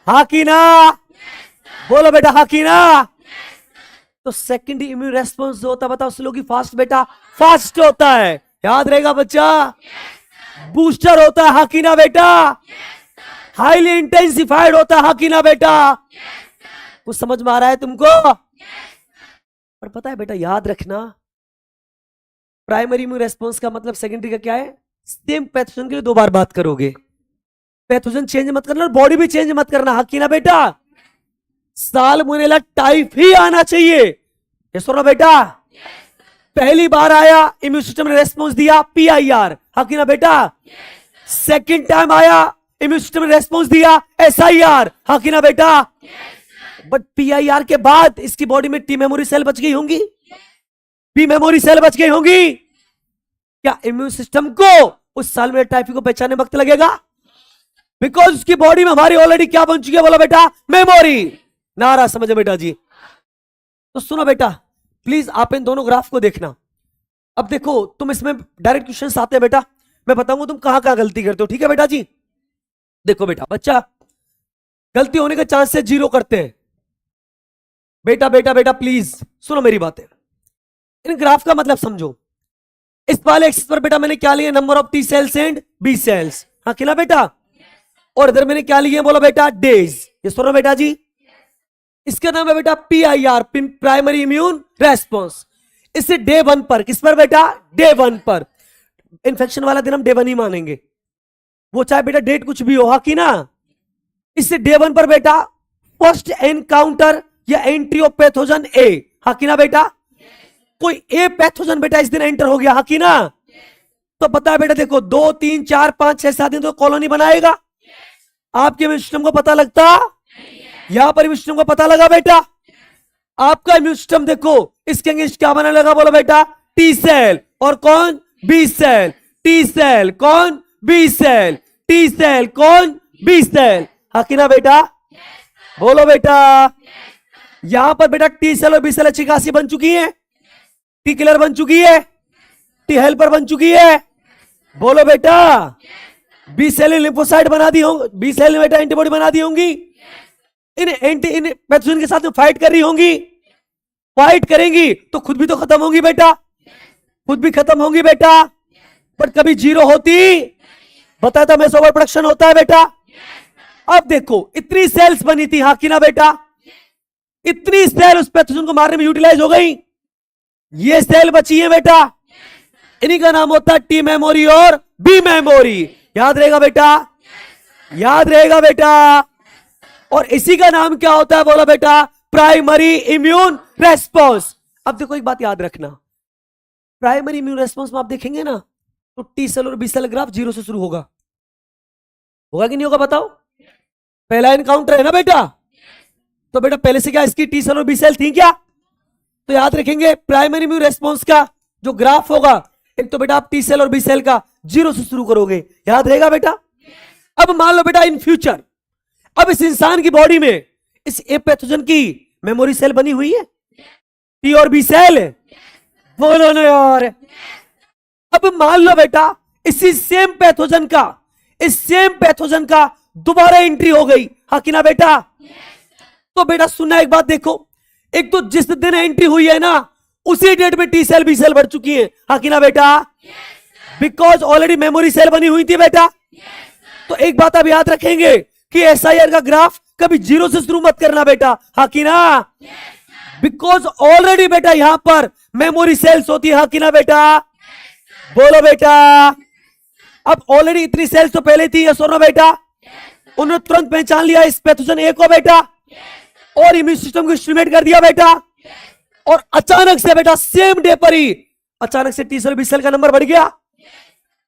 हाँ कि ना। बोलो बेटा हाँ कि ना। तो सेकेंडरी इम्यून रेस्पॉन्स जो होता है बताओ स्लो की फास्ट बेटा, फास्ट होता है, याद रहेगा बच्चा। बूस्टर होता है, हाँ कि ना बेटा। हाईली इंटेंसिफाइड होता है, हाँ कि ना बेटा। कुछ समझ में आ रहा है तुमको? पर पता है बेटा, याद रखना, प्राइमरी इम्यून रेस्पॉन्स का मतलब सेकेंडरी का क्या है, सेम पैथोजन के लिए 2 बार बात करोगे, पैथोजन चेंज मत करना, बॉडी भी चेंज मत करना, हाँ कि ना बेटा। साल्मोनेला टाइफी आना चाहिए, ये सुनो बेटा। पहली बार आया, इम्यून सिस्टम ने रेस्पॉन्स दिया, PIR, हाँ कि ना बेटा। सेकेंड टाइम आया, इम्यून सिस्टम ने रेस्पॉन्स दिया, SIR, हाँ कि ना बेटा। बट PIR के बाद इसकी बॉडी में टी मेमोरी सेल बच गई होंगी, बी मेमोरी सेल बच गई होंगी। क्या इम्यून सिस्टम को उस साल्मोनेला टाइफी को पहचानने में वक्त लगेगा? बिकॉज उसकी बॉडी में हमारी ऑलरेडी क्या बन चुकी है बोला बेटा, मेमोरी। नारा समझे बेटा जी। तो सुनो बेटा, प्लीज आप इन दोनों ग्राफ को देखना। अब देखो, तुम इसमें डायरेक्ट क्वेश्चंस आते हैं बेटा, मैं बताऊंगा तुम कहां कहां गलती करते हो, ठीक है बेटा जी। देखो बेटा, बच्चा गलती होने के चांसेस 0 करते हैं बेटा। बेटा बेटा प्लीज सुनो मेरी बातें, इन ग्राफ का मतलब समझो। इस वाले एक्सिस पर बेटा मैंने क्या लिया, number of T cells and B cells, हाँ कि ना बेटा। और इधर मैंने क्या लिया बोलो बेटा, डेज। ये सुनो बेटा जी, इसका नाम है बेटा PIR, प्राइमरी इम्यून रेस्पॉन्स। इससे डे 1 पर, किस पर बेटा, डे 1 पर। इन्फेक्शन वाला दिन हम डे 1 ही मानेंगे, वो चाहे बेटा डेट कुछ भी हो, हाँ कि ना। इससे डे 1 पर बेटा फर्स्ट एनकाउंटर या एंट्री ऑफ पैथोजन A, हाँ कि ना बेटा। कोई ए पैथोजन बेटा इस दिन एंटर हो गया, हाँ कि ना। तो पता है बेटा, देखो 2 3 4 5 6 7 दिन तो कॉलोनी बनाएगा। आपके इम्यून सिस्टम को पता लगता, यहां पर इम्यून सिस्टम को पता लगा बेटा। आपका इम्यून सिस्टम देखो इसके अगेंस्ट क्या बनाने लगा बोलो बेटा, टी सेल। और कौन, बी सेल। टी सेल कौन, बी सेल। टी सेल कौन, बी सेल, हाँ कि ना बेटा? बोलो बेटा। यहां पर बेटा टी सेल और बी सेल अच्छी खासी बन चुकी है, टी किलर बन चुकी है, टी हेल्पर बन चुकी है। बोलो बेटा। बी सेल ने लिम्फोसाइट बना दी होंगी, बी सेल ने बेटा एंटीबॉडी बना दी होंगी, इन पैथोजन के साथ में फाइट कर रही होंगी। फाइट करेंगी तो खुद भी तो खत्म होंगी बेटा, खुद भी खत्म होंगी बेटा, बट कभी जीरो होती? बताया था मैं, ओवर प्रोडक्शन होता है बेटा। अब देखो इतनी सेल्स बनी थी, हाँ कि ना बेटा? इतनी सेल उस पैथोजन को मारने में यूटिलाइज हो गई, ये सेल बची है बेटा, इन्हीं का नाम होता है टी मेमोरी और बी मेमोरी। याद रहेगा बेटा? याद रहेगा बेटा? और इसी का नाम क्या होता है? बोलो बेटा, प्राइमरी इम्यून रेस्पॉन्स। अब देखो एक बात याद रखना, प्राइमरी इम्यून रेस्पॉन्स में आप देखेंगे ना तो टी सेल और बी सेल ग्राफ जीरो से शुरू होगा। होगा कि नहीं होगा बताओ? पहला एनकाउंटर है ना बेटा, तो बेटा पहले से क्या इसकी टी सेल और बी सेल थी क्या? तो याद रखेंगे प्राइमरी इम्यून रेस्पॉन्स का जो ग्राफ होगा, एक तो बेटा आप टी सेल और बी सेल का जीरो से शुरू करोगे। याद रहेगा बेटा? अब मान लो बेटा इन फ्यूचर अब इस इंसान की बॉडी में इस ए पैथोजन की मेमोरी सेल बनी हुई है, टी और बी सेल। बोलो ना यार। अब मान लो बेटा इसी सेम पैथोजन का, इस सेम पैथोजन का दोबारा एंट्री हो गई, हाँ कि ना बेटा? तो बेटा सुनना एक बात देखो, एक तो जिस दिन एंट्री हुई है ना उसी डेट में टी सेल बी सेल बढ़ चुकी है, हाँ कि ना बेटा? बिकॉज ऑलरेडी मेमोरी सेल बनी हुई थी बेटा। तो एक बात आप याद रखेंगे कि एसआईआर का ग्राफ कभी जीरो से शुरू मत करना बेटा, हाँ कि ना? बिकॉज ऑलरेडी बेटा यहां पर मेमोरी सेल्स होती है, हाँ कि ना बेटा? बोलो बेटा। अब ऑलरेडी इतनी सेल्स तो पहले थी, यस और नो बेटा? उन्होंने तुरंत पहचान लिया इस पैथोजन ए को बेटा, और इम्यून सिस्टम को स्टिमुलेट कर दिया बेटा, और अचानक से बेटा सेम डे पर ही अचानक से टी सेल बी सेल का नंबर बढ़ गया।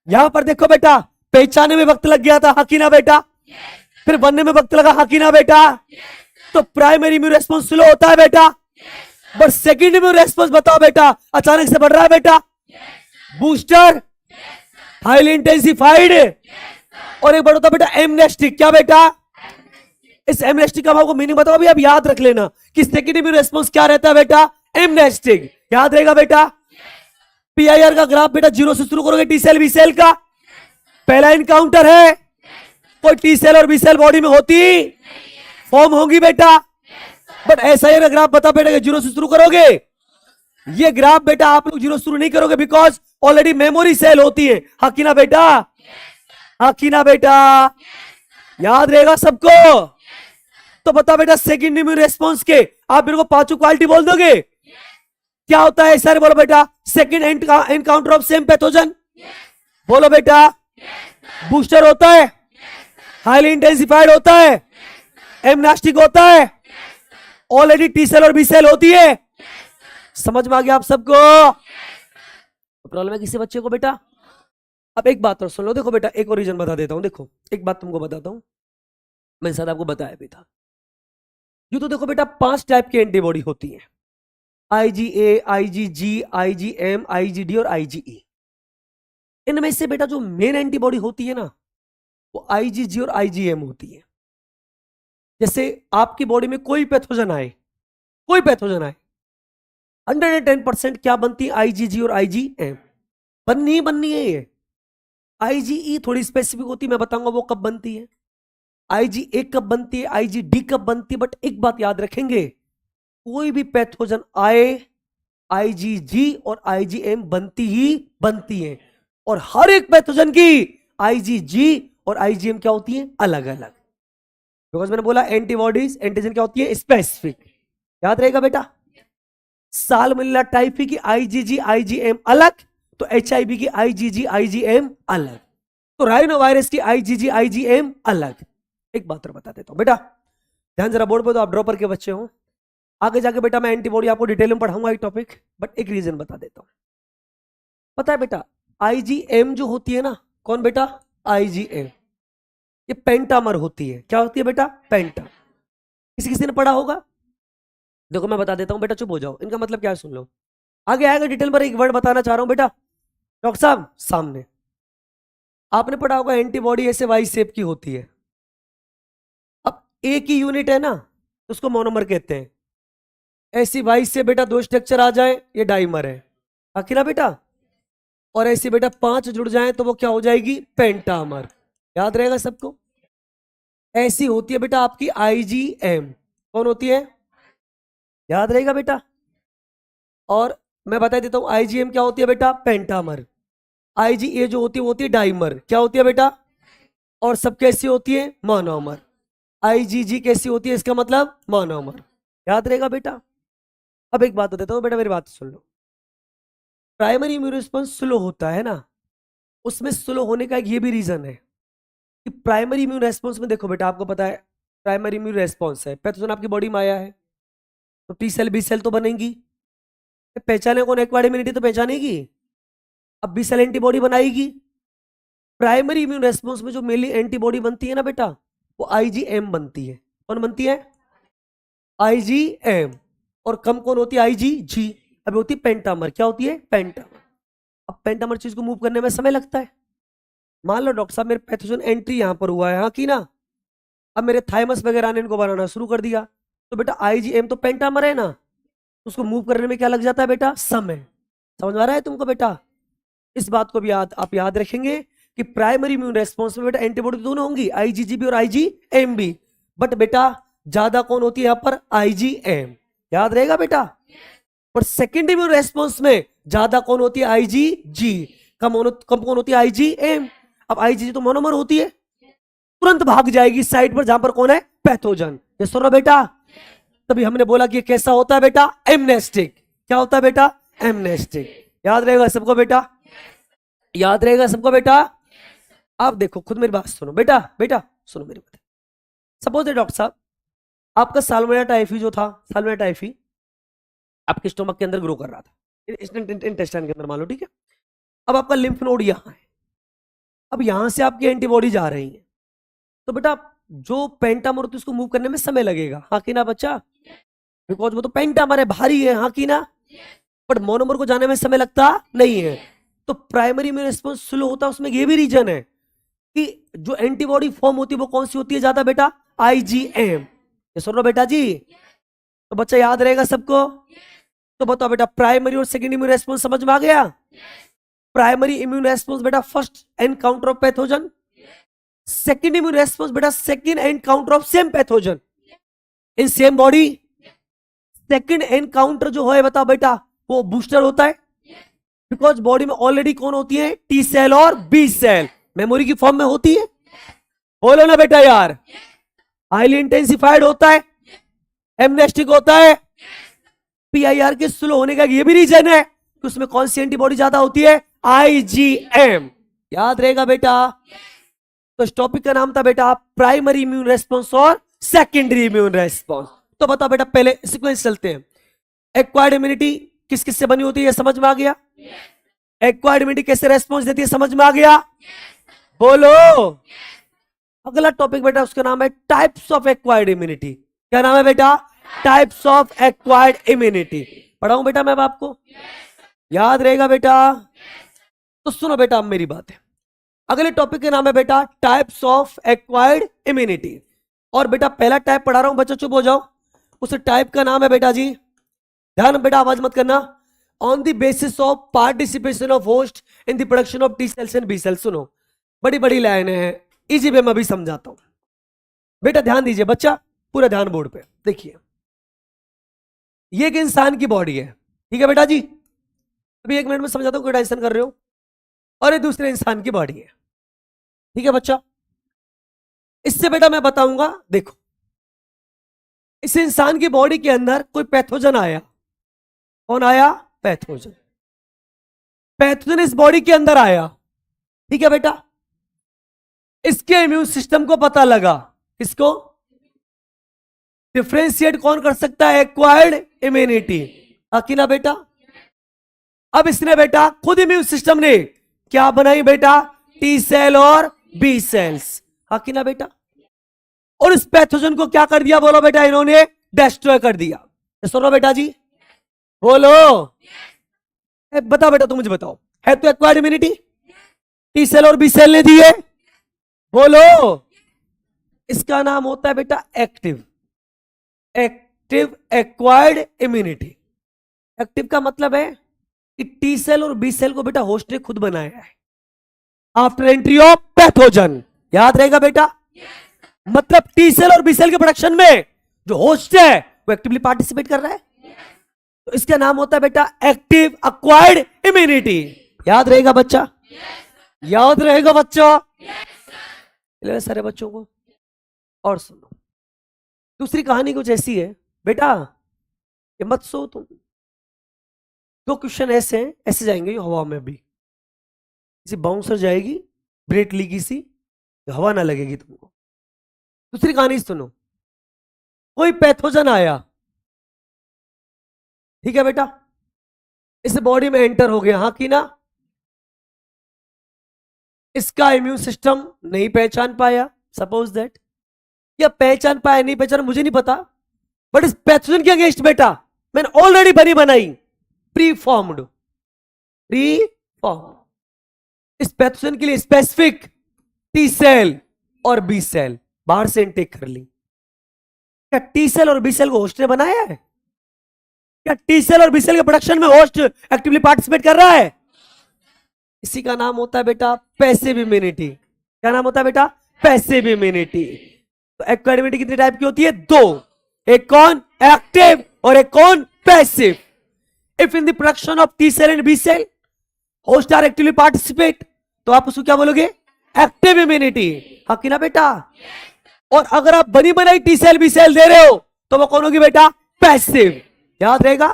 यहां पर देखो बेटा पहचाने में वक्त लग गया था, हाँ कि ना बेटा? फिर बनने में वक्त लगा, हाँ कि ना बेटा? तो प्राइमरी इम्यून रेस्पॉन्स स्लो होता है बेटा, बट सेकेंड इम्यून रेस्पॉन्स बताओ बेटा अचानक से बढ़ रहा है बेटा। बूस्टर, हाईली इंटेंसिफाइड, और एक बढ़ होता बेटा एमनेस्टिक। क्या बेटा? इस एमनेस्टिक का आपको मीनिंग बताओ, अभी आप याद रख लेना कि सेकेंड इम्यून रेस्पॉन्स क्या रहता है बेटा? एमनेस्टिक। याद रहेगा बेटा? पीआईआर का ग्राफ बेटा जीरो से शुरू करोगे, टी सेल बी सेल का पहला इनकाउंटर है, कोई टी सेल और बी सेल बॉडी में होती फॉर्म होंगी बेटा, बट एसआईआर का ग्राफ बता बेटा जीरो से शुरू करोगे। ये ग्राफ बेटा आप लोग जीरो शुरू नहीं करोगे, बिकॉज ऑलरेडी मेमोरी सेल होती है, हाँ कि ना बेटा? हाँ कि ना बेटा? याद रहेगा सबको? तो बता बेटा सेकंड इम्यून रेस्पॉन्स के आप मेरे को पांचों क्वालिटी बोल दोगे? क्या होता है सर? बोलो बेटा। Second encounter of same pathogen, बोलो बेटा। बूस्टर होता है, हाईली इंटेंसिफाइड होता है, एमनास्टिक होता है, ऑलरेडी टी सेल और बी सेल होती है। समझ में आ गया आप सबको? प्रॉब्लम है किसी बच्चे को बेटा? अब एक बात और सुन लो, देखो बेटा एक और रीजन बता देता हूं। देखो एक बात तुमको बताता हूं, मैंने शायद आपको बताया भी था। ये तो देखो बेटा 5 टाइप की एंटीबॉडी होती है, आईजीए, आईजीजी, आईजीएम, आईजीडी और आईजीई। इनमें से बेटा जो मेन एंटीबॉडी होती है ना वो आईजीजी और आईजीएम होती है। जैसे आपकी बॉडी में कोई पैथोजन आए, कोई पैथोजन आए, 110% क्या बनती है? आईजीजी और आईजीएम बननी है। ये आईजीई थोड़ी स्पेसिफिक होती है, मैं बताऊंगा वो कब बनती है, आईजीए कब बनती है, आईजीडी कब बनती है। बट एक बात याद रखेंगे, कोई भी पैथोजन आए आईजीजी और आईजीएम बनती है, और हर एक पैथोजन की आईजीजी और आईजीएम क्या होती है? अलग अलग। बिकॉज मैंने बोला एंटीबॉडीज एंटीजन क्या होती है? स्पेसिफिक। याद रहेगा बेटा? साल्मोनेला टाइफी की आईजीजी आईजीएम अलग, तो एचआईवी की आईजीजी आईजीएम अलग, तो राइनो वायरस की आईजीजी आईजीएम अलग। एक बात और बता देता हूं बेटा, ध्यान जरा बोर्ड पे, तो आप ड्रॉपर के बच्चे हो, आगे जाके बेटा मैं एंटीबॉडी आपको डिटेल में पढ़ाऊंगा एक टॉपिक, बट एक रीजन बता देता हूं। पता है बेटा आईजीएम जो होती है ना, कौन बेटा? आईजीएम, ये पेंटामर होती है। क्या होती है बेटा? पेंटा। किसी ने पढ़ा होगा? देखो मैं बता देता हूं बेटा, चुप हो जाओ, इनका मतलब क्या है सुन लो, आगे आएगा डिटेल पर। एक वर्ड बताना चाह रहा हूं बेटा, डॉक्टर साहब सामने आपने पढ़ा होगा एंटीबॉडी ऐसे वाई शेप की होती है। एक ही यूनिट है ना, तो उसको मोनोमर कहते हैं। ऐसी 22 से बेटा 2 स्ट्रक्चर आ जाए, ये डाइमर है, आखिर ना बेटा। और ऐसे बेटा 5 जुड़ जाए तो वो क्या हो जाएगी, पेंटामर। याद रहेगा सबको। ऐसी होती है बेटा आपकी आईजीएम, कौन होती है, याद रहेगा बेटा। और मैं बता देता हूं आईजीएम क्या होती है बेटा, पेंटामर। आईजीए जो होती है वो होती है डाइमर, क्या होती है बेटा। और सब कैसी होती है, मोनोमर। आईजीजी कैसी होती है, इसका मतलब मोनोमर। याद रहेगा बेटा। अब एक बात बताता हूं बेटा, मेरी बात सुन लो। प्राइमरी इम्यून रिस्पॉन्स स्लो होता है ना, उसमें स्लो होने का एक ये भी रीजन है कि प्राइमरी इम्यून रेस्पॉन्स में देखो बेटा, आपको पता है प्राइमरी इम्यून रेस्पॉन्स है, पैथोजन आपकी बॉडी में आया है तो टी सेल बी सेल तो बनेंगी। पहचाने कौन, एक्वायर्ड इम्यूनिटी तो पहचानेगी। अब बी सेल एंटीबॉडी बनाएगी। प्राइमरी इम्यून रेस्पॉन्स में जो मेनली एंटीबॉडी बनती है ना बेटा, वो आईजीएम बनती है। कौन बनती है, आईजीएम। और कम कौन होती है, आईजीजी। अब होती है पेंटामर, क्या होती है, पेंटामर। अब पेंटामर चीज को मूव करने में समय लगता है। मान लो डॉक्टर साहब मेरे पैथोजन एंट्री यहां पर हुआ है, हाँ की ना। अब मेरे थाइमस वगैरह ने इनको बनाना शुरू कर दिया, तो बेटा आईजीएम तो पेंटामर है ना, उसको मूव करने में क्या लग जाता है बेटा, समय। समझ आ रहा है तुमको बेटा। इस बात को भी आप याद रखेंगे कि प्राइमरी इम्यून रेस्पॉन्स में बेटा एंटीबॉडी दोनों होंगी, आईजीजीबी और आईजीएमबी। बट बेटा ज्यादा कौन होती है यहाँ पर, आईजीएम। याद रहेगा बेटा। पर सेकेंड इम्यून रेस्पॉन्स में ज्यादा कौन होती है, आईजीजी। कम कौन होती है, आईजीएम। अब आईजीजी तो मोनोमर होती है, तुरंत भाग जाएगी साइड पर जहां पर कौन है, पैथोजन। ये सुनो बेटा, तभी हमने बोला कि कैसा होता है बेटा, एमनेस्टिक। क्या होता है बेटा, एमनेस्टिक। याद रहेगा सबको बेटा, याद रहेगा सबको बेटा। आप देखो खुद मेरी बात सुनो बेटा, बेटा सुनो मेरी बात। सपोज डॉक्टर साहब आपका साल्मोनेला टाइफी जो था, साल्मोनेला टाइफी आपके स्टोमक के अंदर ग्रो कर रहा था, इंटेस्टाइन के अंदर मान लो, ठीक है। अब आपका लिम्फ नोड यहां है, अब यहां से आपकी एंटीबॉडी जा रही है, तो बेटा जो पेंटामर होती है उसको मूव करने में समय लगेगा, हाँ की ना बच्चा। बिकॉज वो तो पेंटामर है, भारी है, हाँ की ना। बट मोनोमर को जाने में समय लगता नहीं है। तो प्राइमरी में रिस्पॉन्स स्लो होता है, उसमें ये भी रीजन है कि जो एंटीबॉडी फॉर्म होती है वो कौन सी होती है ज्यादा बेटा, आईजीएम। ये सुन लो बेटा जी, तो बच्चा याद रहेगा सबको। तो बताओ बेटा प्राइमरी और सेकेंड इम्यून रेस्पॉन्स समझ में आ गया। प्राइमरी इम्यून रेस्पॉन्स बेटा first encounter of pathogen, second immune response बेटा second encounter of same pathogen in same body. Second encounter जो है बताओ बेटा वो बूस्टर होता है, बिकॉज बॉडी में ऑलरेडी कौन होती है, टी सेल और बी सेल मेमोरी की फॉर्म में होती है। बोलो ना बेटा यार, हाईली इंटेंसिफाइड होता है, एमनेस्टिक होता है। पीआईआर के स्लो होने का ये भी रीजन है कि उसमें कौन सी एंटीबॉडी ज्यादा होती है, आईजीएम। याद रहेगा बेटा। तो इस टॉपिक का नाम था बेटा प्राइमरी इम्यून रेस्पॉन्स और सेकेंडरी इम्यून रेस्पॉन्स। तो बताओ बेटा पहले सीक्वेंस चलते हैं। एक्वायर्ड इम्यूनिटी किस किस से बनी होती है, समझ में आ गया। एक्वायर्ड इम्यूनिटी कैसे रेस्पॉन्स देती है, समझ में आ गया। बोलो। अगला टॉपिक बेटा उसका नाम है टाइप्स ऑफ एक्वायर्ड इम्यूनिटी। क्या नाम है बेटा, टाइप्स ऑफ एक्वायर्ड इम्यूनिटी। पढ़ाऊं बेटा मैं अब आपको, याद रहेगा बेटा। तो सुनो बेटा अब मेरी बात है। अगले टॉपिक का नाम है बेटा टाइप्स ऑफ एक्वायर्ड इम्यूनिटी। और बेटा पहला टाइप पढ़ा रहा हूं, बच्चों चुप हो जाओ। उस टाइप का नाम है बेटा जी, ध्यान बेटा आवाज मत करना, on the basis of participation of host in the production of T cells and B cells. सुनो बड़ी बड़ी लाइनें हैं, इजी वे में भी समझाता हूं बेटा, ध्यान दीजिए बच्चा, पूरा ध्यान बोर्ड पे देखिए। ये एक इंसान की बॉडी है, ठीक है बेटा जी। अभी 1 मिनट में समझाता हूं, कोई टेंशन कर रहे हो। और ये दूसरे इंसान की बॉडी है, ठीक है बच्चा। इससे बेटा मैं बताऊंगा, देखो इस इंसान की बॉडी के अंदर कोई पैथोजन आया, कौन आया, पैथोजन। पैथोजन इस बॉडी के अंदर आया, ठीक है बेटा। इसके इम्यून सिस्टम को पता लगा, इसको डिफ्रेंशिएट कौन कर सकता है, एक्वायर्ड इम्यूनिटी, अकेला बेटा। अब इसने बेटा खुद इम्यून सिस्टम ने क्या बनाई बेटा, टी सेल और बी सेल्स, अकेला बेटा। और इस पैथोजन को क्या कर दिया, बोलो बेटा, इन्होंने डिस्ट्रॉय कर दिया। सुनो बेटा जी, बोलो। बताओ बेटा, तुम मुझे बताओ, है तो एक्वायर्ड इम्यूनिटी, टी सेल और बी सेल ने दी है, बोलो। इसका नाम होता है बेटा एक्टिव एक्वायर्ड इम्यूनिटी। एक्टिव का मतलब है कि टी सेल और बी सेल को बेटा होस्ट ने खुद बनाया है आफ्टर एंट्री ऑफ पैथोजन। याद रहेगा बेटा? मतलब टी सेल और बी सेल के प्रोडक्शन में जो होस्ट है वो एक्टिवली पार्टिसिपेट कर रहा है, तो इसका नाम होता है बेटा एक्टिव एक्वायर्ड इम्यूनिटी। याद रहेगा बच्चा? याद रहेगा बच्चा? सारे बच्चों को। और सुनो, दूसरी कहानी कुछ ऐसी है बेटा, ये मत सो तुम। दो क्वेश्चन ऐसे हैं, ऐसे जाएंगे ये हवा में भी, किसी बाउंसर जाएगी ब्रेट ली किसी, हवा ना लगेगी तुमको। दूसरी कहानी सुनो, कोई पैथोजन आया, ठीक है बेटा, इस बॉडी में एंटर हो गया, हाँ कि ना? इसका इम्यून सिस्टम नहीं पहचान पाया, सपोज दैट, या पहचान पाया नहीं पहचान मुझे नहीं पता, बट इस पैथोजन के अगेंस्ट बेटा मैंने ऑलरेडी बनी बनाई प्री फॉर्म्ड इस पैथोजन के लिए स्पेसिफिक टी सेल और बी सेल बाहर से इनटेक कर ली। क्या टी सेल और बी सेल को होस्ट ने बनाया है? क्या टी सेल और बी सेल के प्रोडक्शन में होस्ट एक्टिवली पार्टिसिपेट कर रहा है? इसी का नाम होता है बेटा पैसिव इम्यूनिटी। क्या नाम होता है बेटा? Passive immunity. तो एक्वायर्ड इम्यूनिटी कितने टाइप की होती है? दो, एक कौन? एक्टिव और एक कौन? Passive. If in the production of T cell and B cell host are actively participate, तो आप उसको क्या बोलोगे? Active immunity. हाँ कि ना बेटा? और अगर आप बनी बनाई टी सेल बी सेल दे रहे हो तो वो कौन होगी बेटा? पैसिव। याद रहेगा?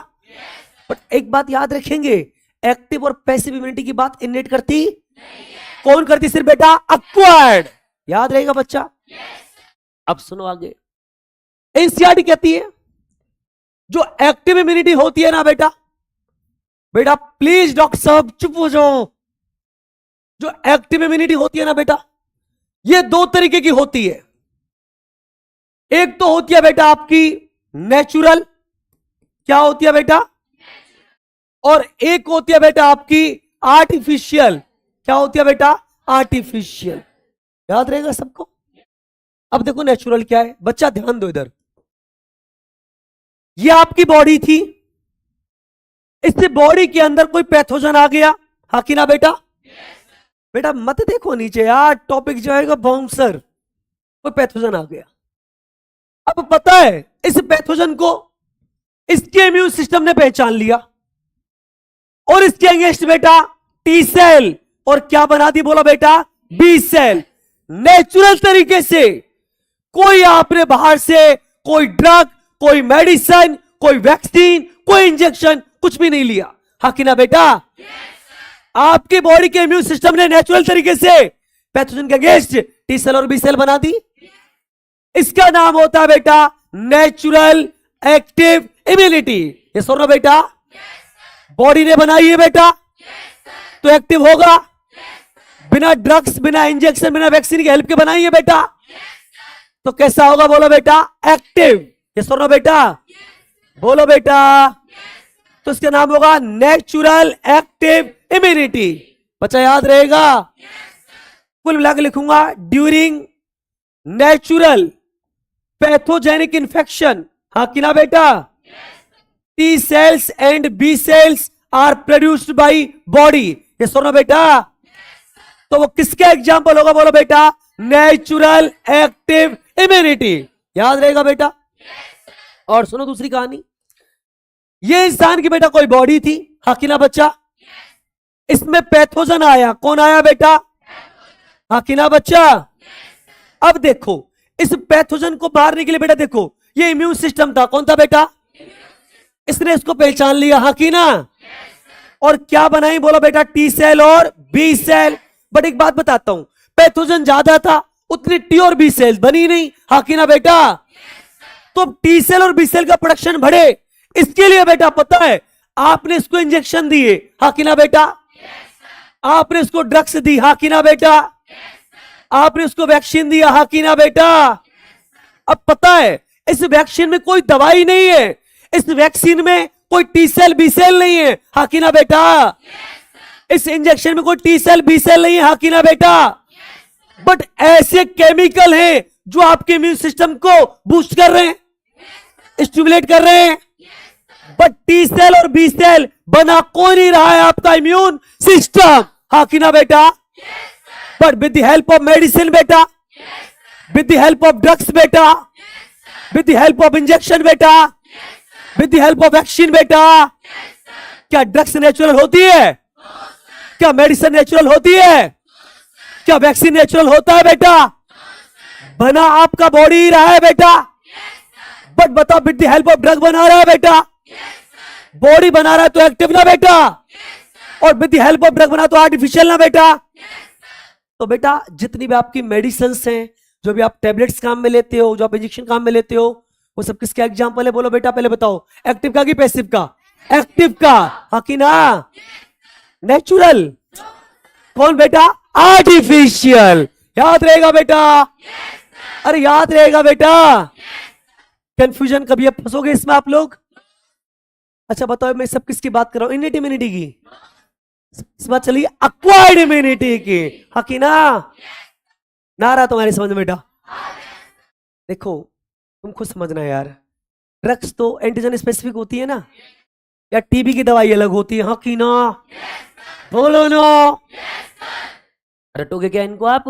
बट एक बात याद रखेंगे, एक्टिव और पैसिव इम्यूनिटी की बात इनेट करती कौन करती? सिर्फ बेटा एक्वायर्ड। याद रहेगा बच्चा? अब सुनो आगे, एनसीईआरटी कहती है जो एक्टिव इम्यूनिटी होती है ना बेटा, बेटा प्लीज डॉक्टर साहब चुप हो जाओ, जो एक्टिव इम्यूनिटी होती है ना बेटा, ये दो तरीके की होती है। एक तो होती है बेटा आपकी नेचुरल, क्या होती है बेटा? और एक होती है बेटा आपकी आर्टिफिशियल। क्या होती है बेटा? आर्टिफिशियल। याद रहेगा सबको? अब देखो नेचुरल क्या है, बच्चा ध्यान दो इधर। ये आपकी बॉडी थी, इस बॉडी के अंदर कोई पैथोजन आ गया, हाँ कि ना बेटा? बेटा मत देखो नीचे यार, टॉपिक जाएगा बाउंसर। कोई पैथोजन आ गया, अब पता है इस पैथोजन को इसके इम्यून सिस्टम ने पहचान लिया और इसके अगेंस्ट बेटा टी सेल और क्या बना दी? बोला बेटा बी सेल। नेचुरल तरीके से कोई आपने बाहर से कोई ड्रग, कोई मेडिसिन, कोई वैक्सीन, कोई इंजेक्शन कुछ भी नहीं लिया, हाँ कि ना बेटा? आपकी बॉडी के इम्यून सिस्टम ने नेचुरल तरीके से पैथोजन के अगेंस्ट टी सेल और बी सेल बना दी। इसका नाम होता है बेटा नेचुरल एक्टिव इम्यूनिटी। ये सुनो बेटा, बॉडी ने बनाई है बेटा, तो एक्टिव होगा। बिना ड्रग्स, बिना इंजेक्शन, बिना वैक्सीन की हेल्प के बनाई है बेटा, तो कैसा होगा? बोलो बेटा एक्टिव। ये सुनो बेटा, बोलो बेटा, तो इसका नाम होगा नेचुरल एक्टिव इम्यूनिटी। बच्चा याद रहेगा? कुल मिलाकर लिखूंगा, ड्यूरिंग नेचुरल पैथोजेनिक इन्फेक्शन, हाँ कि ना बेटा, T cells and B cells are produced by body. ये सुनो बेटा, तो वो किसका एग्जाम्पल होगा? बोलो बेटा नेचुरल एक्टिव इम्यूनिटी। याद रहेगा बेटा? और सुनो दूसरी कहानी, ये इंसान की बेटा कोई बॉडी थी, हाँ कि ना बच्चा? इसमें पैथोजन आया, कौन आया बेटा? हाँ कि ना बच्चा? अब देखो इस पैथोजन को मारने के लिए बेटा देखो ये इम्यून सिस्टम था, कौन था बेटा? इसने इसको पहचान लिया, हाँ कि ना? और क्या बनाई? बोलो बेटा टी सेल और बी सेल। बट एक बात बताता हूं, पैथोजन ज्यादा था, उतनी टी और बी सेल बनी नहीं, हाँ कि ना बेटा? तो टी सेल और बी सेल का प्रोडक्शन बढ़े, इसके लिए बेटा पता है आपने इसको इंजेक्शन दिए, हाँ कि ना बेटा? आपने इसको ड्रग्स दी, हाँ कि ना बेटा? आपने इसको वैक्सीन दिया, हाँ कि ना बेटा? अब पता है इस वैक्सीन में कोई दवाई नहीं है, इस वैक्सीन में कोई टी सेल बी सेल नहीं है, हाँ कि ना बेटा? इस इंजेक्शन में कोई टी सेल बी सेल नहीं है, हाँ कि ना बेटा? बट ऐसे केमिकल हैं जो आपके इम्यून सिस्टम को बूस्ट कर रहे हैं, स्टिमुलेट कर रहे हैं। बट टी सेल और बी सेल बना कौन ही रहा है? आपका इम्यून सिस्टम। हाँ कि ना बेटा? But with the help of medicine बेटा, with the help of drugs बेटा, with the help of injection बेटा, with the help of vaccine बेटा। क्या ड्रग्स नेचुरल होती है? क्या मेडिसिन नेचुरल होती है? क्या वैक्सीन नेचुरल होता है बेटा? बना आपका बॉडी ही रहा है बेटा। बट बताओ, with the help of drug बना रहा है बेटा। बॉडी बना रहा है तो एक्टिव ना बेटा, और with the help of drug बना तो आर्टिफिशियल ना बेटा। तो बेटा जितनी भी आपकी मेडिसिन हैं, जो भी आप टेबलेट्स काम में लेते हो, जो आप इंजेक्शन काम में लेते हो, वो सब किसका एग्जाम्पल है? बोलो बेटा, पहले बताओ। एक्टिव का कि पैसिव का? एक्टिव का। हाँ कि ना? नेचुरल। कौन बेटा? आर्टिफिशियल। याद रहेगा बेटा? अरे याद रहेगा बेटा? कंफ्यूजन कभी अब फंसोगे इसमें आप लोग? अच्छा बताओ, मैं सब किसकी बात कर रहा हूं? इम्यूनिटी, इम्यूनिटी की इस बात चलिए, अक्वायर्ड इम्यूनिटी की। हाँ कि ना? ना रहा तुम्हारी समझ में बेटा? देखो तुम खुद समझना यार, ड्रग्स तो एंटीजन स्पेसिफिक होती है ना, या टीबी की दवाई अलग होती है? हाँ कि ना? बोलो ना। रटोगे क्या इनको आप?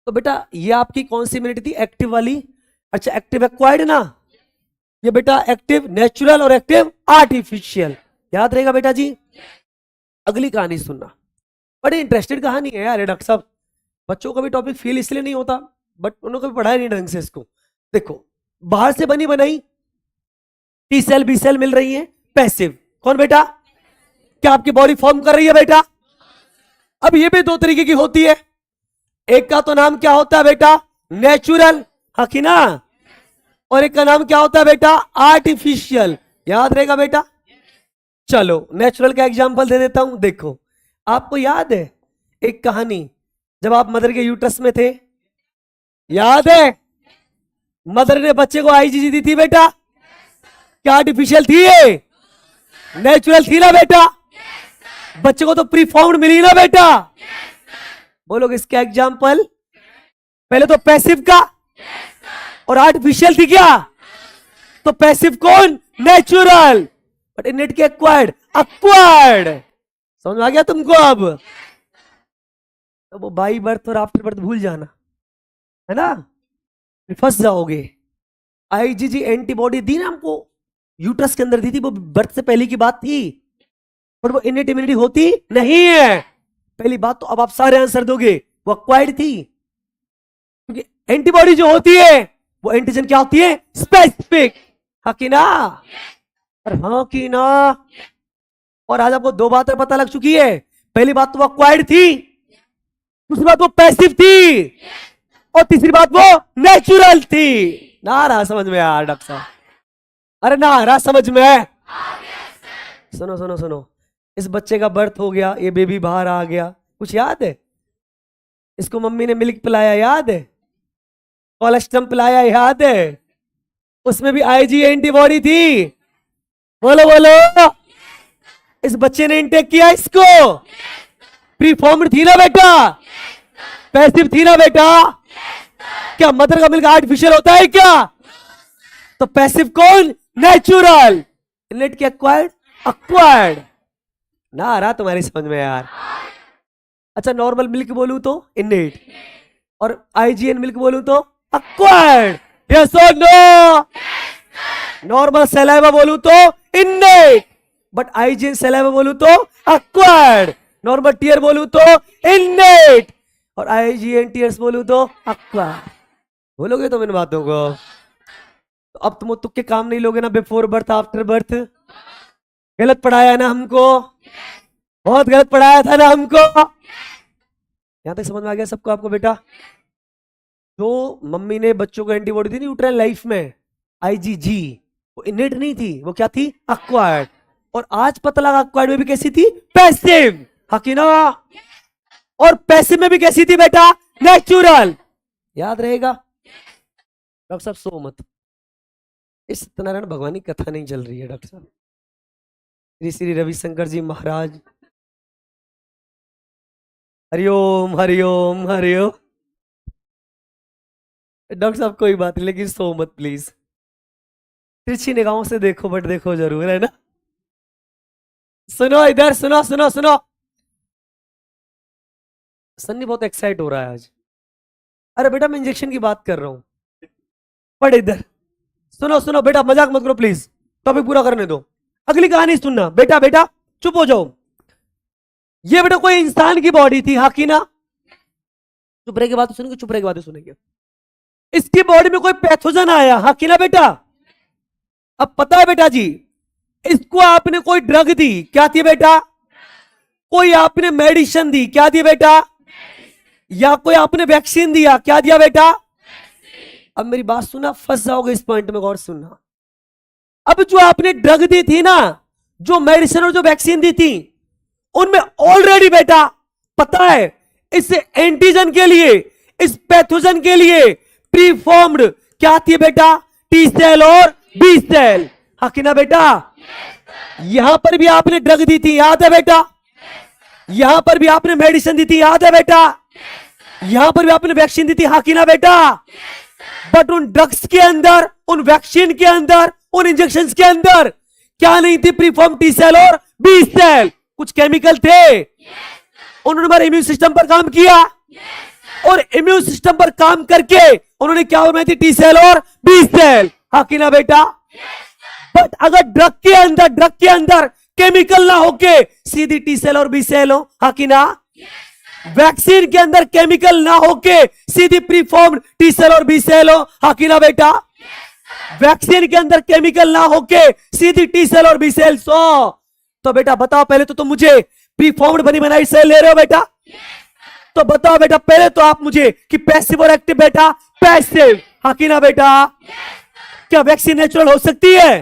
तो बेटा ये आपकी कौन सी इम्यूनिटी थी? एक्टिव वाली। अच्छा एक्टिव एक्वायर्ड ना, ये बेटा एक्टिव नेचुरल और एक्टिव आर्टिफिशियल। याद रहेगा बेटा जी? अगली कहानी सुनना, बड़ी इंटरेस्टेड कहानी है यार ये डॉक्टर साहब। बच्चों का भी टॉपिक फील इसलिए नहीं होता, बट उन्होंने कभी पढ़ाया नहीं ढंग से इसको। देखो बाहर से बनी बनाई टी सेल बी सेल मिल रही है, पैसिव। कौन बेटा? क्या आपकी बॉडी फॉर्म कर रही है बेटा? अब ये भी दो तरीके की होती है। एक का तो नाम क्या होता है बेटा? नेचुरल। हाँ कि ना? और एक का नाम क्या होता है बेटा? आर्टिफिशियल। याद रहेगा बेटा? चलो नेचुरल का एग्जांपल दे देता हूं। देखो आपको याद है एक कहानी, जब आप मदर के यूट्रस में थे, याद है? मदर ने बच्चे को आईजीजी दी थी बेटा। क्या आर्टिफिशियल थी ये? नेचुरल थी ना बेटा? बच्चे को तो प्री फॉर्म्ड मिली ना बेटा? बोलोगे इसका एग्जांपल? पहले तो पैसिव का, और आर्टिफिशियल थी क्या? तो पैसिव कौन? नेचुरल। बट इनेट के एक्वायर्ड, अक्वायर्ड। समझ में आ गया तुमको? अब तो वो बाई बर्थ और आफ्टर बर्थ भूल जाना, है ना? फंस जाओगे। आईजीजी एंटीबॉडी दी ना हमको, यूट्रस के अंदर दी थी, वो बर्थ से पहले की बात थी, पर वो इनेट इम्यूनिटी होती नहीं है। पहली बात तो अब आप सारे आंसर दोगे, वो अक्वायर्ड थी। क्योंकि एंटीबॉडी जो होती है वो एंटीजन क्या होती है? स्पेसिफिक। हाँ कि ना? और हाँ कि ना? और आज आपको दो बातें पता लग चुकी है। पहली बात तो वो अक्वायर्ड थी, दूसरी बात वो पैसिव थी, और तीसरी बात वो नेचुरल थी। ना रहा समझ में यार डॉक्टर साहब? अरे ना रहा समझ में? सुनो सुनो सुनो, इस बच्चे का बर्थ हो गया, ये बेबी बाहर आ गया, कुछ याद है? इसको मम्मी ने मिल्क पिलाया, याद है? कोलेस्ट्रम पिलाया, याद है? उसमें भी आईजी एंटीबॉडी थी। बोलो बोलो, इस बच्चे ने इंटेक किया इसको? प्री फॉर्म्ड थी ना बेटा? पैसिव थी ना बेटा? क्या मदर का मिल्क आर्टिफिशियल होता है क्या? तो पैसिव कौन? नेचुरल। इनेट के एक्वायर्ड, अक्वायर्ड। ना आ रहा तुम्हारी समझ में यार? अच्छा नॉर्मल मिल्क बोलूं तो इनेट, और आईजीएन मिल्क बोलूं तो अक्वायर्ड। यस और नो? नॉर्मल सलाइवा बोलूं तो इनेट, बट आईजीएन सलाइवा बोलूं तो अक्वायर्ड। नॉर्मल टीयर बोलूं तो इनेट, और आईजीएन टीयर्स बोलूं तो अक्वायर्ड। बोलोगे तो इन बातों को? तो अब तुम तुक्के काम नहीं लोगे ना? बिफोर बर्थ आफ्टर बर्थ गलत पढ़ाया ना हमको? बहुत गलत पढ़ाया था ना हमको? यहां तक समझ में आ गया सबको आपको बेटा? जो मम्मी ने बच्चों को एंटीबॉडी दी यूट्राइन लाइफ में, आईजीजी, वो इनेट नहीं थी, वो क्या थी? अक्वायर्ड। और आज पता लगा अक्वायर्ड में भी कैसी थी? पैसिव। हाँ कि ना? और पैसिव में भी कैसी थी बेटा? नेचुरल। याद रहेगा? डॉक्टर साहब सो मत, इस सत्यनारायण भगवान की कथा नहीं चल रही है डॉक्टर साहब। श्री श्री रविशंकर जी महाराज, हरिओम हरिओम हरिओम। डॉक्टर साहब कोई बात नहीं, लेकिन सो मत प्लीज। तिरछी निगाहों से देखो, बट देखो जरूर, है ना। सुनो इधर, सुनो सुनो सुनो। सन्नी बहुत एक्साइट हो रहा है आज। अरे बेटा मैं इंजेक्शन की बात कर रहा हूं। पढ़ इधर। सुनो सुनो बेटा, मजाक मत करो प्लीज, टॉपिक पूरा करने दो। अगली कहानी सुनना बेटा। बेटा चुप हो जाओ। ये बेटा कोई इंसान की बॉडी थी, हाँ की ना। चुप रह के बात सुनेंगे, चुप रह के बातें सुनेंगे। इसकी बॉडी में कोई पैथोजन आया, हाँ की ना बेटा। अब पता है बेटा जी, इसको आपने कोई ड्रग दी, क्या थी बेटा? कोई आपने मेडिसिन दी, क्या दी बेटा? या कोई आपने वैक्सीन दिया, क्या दिया बेटा? अब मेरी बात सुना, फंस जाओगे इस पॉइंट में, गौर सुनना। अब जो आपने ड्रग दी थी ना, जो मेडिसिन और जो वैक्सीन दी थी, उनमें ऑलरेडी बेटा पता है इस एंटीजन के लिए, इस पैथोजन के लिए प्रीफॉर्म्ड क्या थी बेटा? टी सेल और बी सेल, हाँ कि ना बेटा? यहां पर भी आपने ड्रग दी थी, याद है बेटा? यहां पर भी आपने मेडिसिन दी थी, याद है बेटा? यहां पर भी आपने वैक्सीन दी थी, हाँ कि ना बेटा? बट उन ड्रग्स के अंदर, उन वैक्सीन के अंदर, उन इंजेक्शन के अंदर क्या नहीं थी? प्रीफॉर्म टी सेल और बी सेल। कुछ केमिकल थे, उन्होंने हमारे इम्यून सिस्टम पर काम किया, और इम्यून सिस्टम पर काम करके उन्होंने क्या बनाई थी? टी सेल और बी सेल, हाँ कि ना बेटा? बट अगर ड्रग के अंदर केमिकल ना होके सीधी टी सेल और बी सेल हो, हाँ कि ना? वैक्सीन के अंदर केमिकल ना होके सीधी प्रीफॉर्म्ड टी सेल और बी सेल हो, हाँ कि ना बेटा? वैक्सीन के अंदर केमिकल ना होके सीधी टी सेल और बी सेल हो। तो बेटा बताओ पहले तो तुम मुझे प्रीफॉर्म्ड बनी बनाई सेल ले रहे हो बेटा? तो बताओ बेटा पहले तो आप मुझे कि पैसिव और एक्टिव बेटा? पैसिव, हाँ कि ना बेटा? क्या वैक्सीन नेचुरल हो सकती है?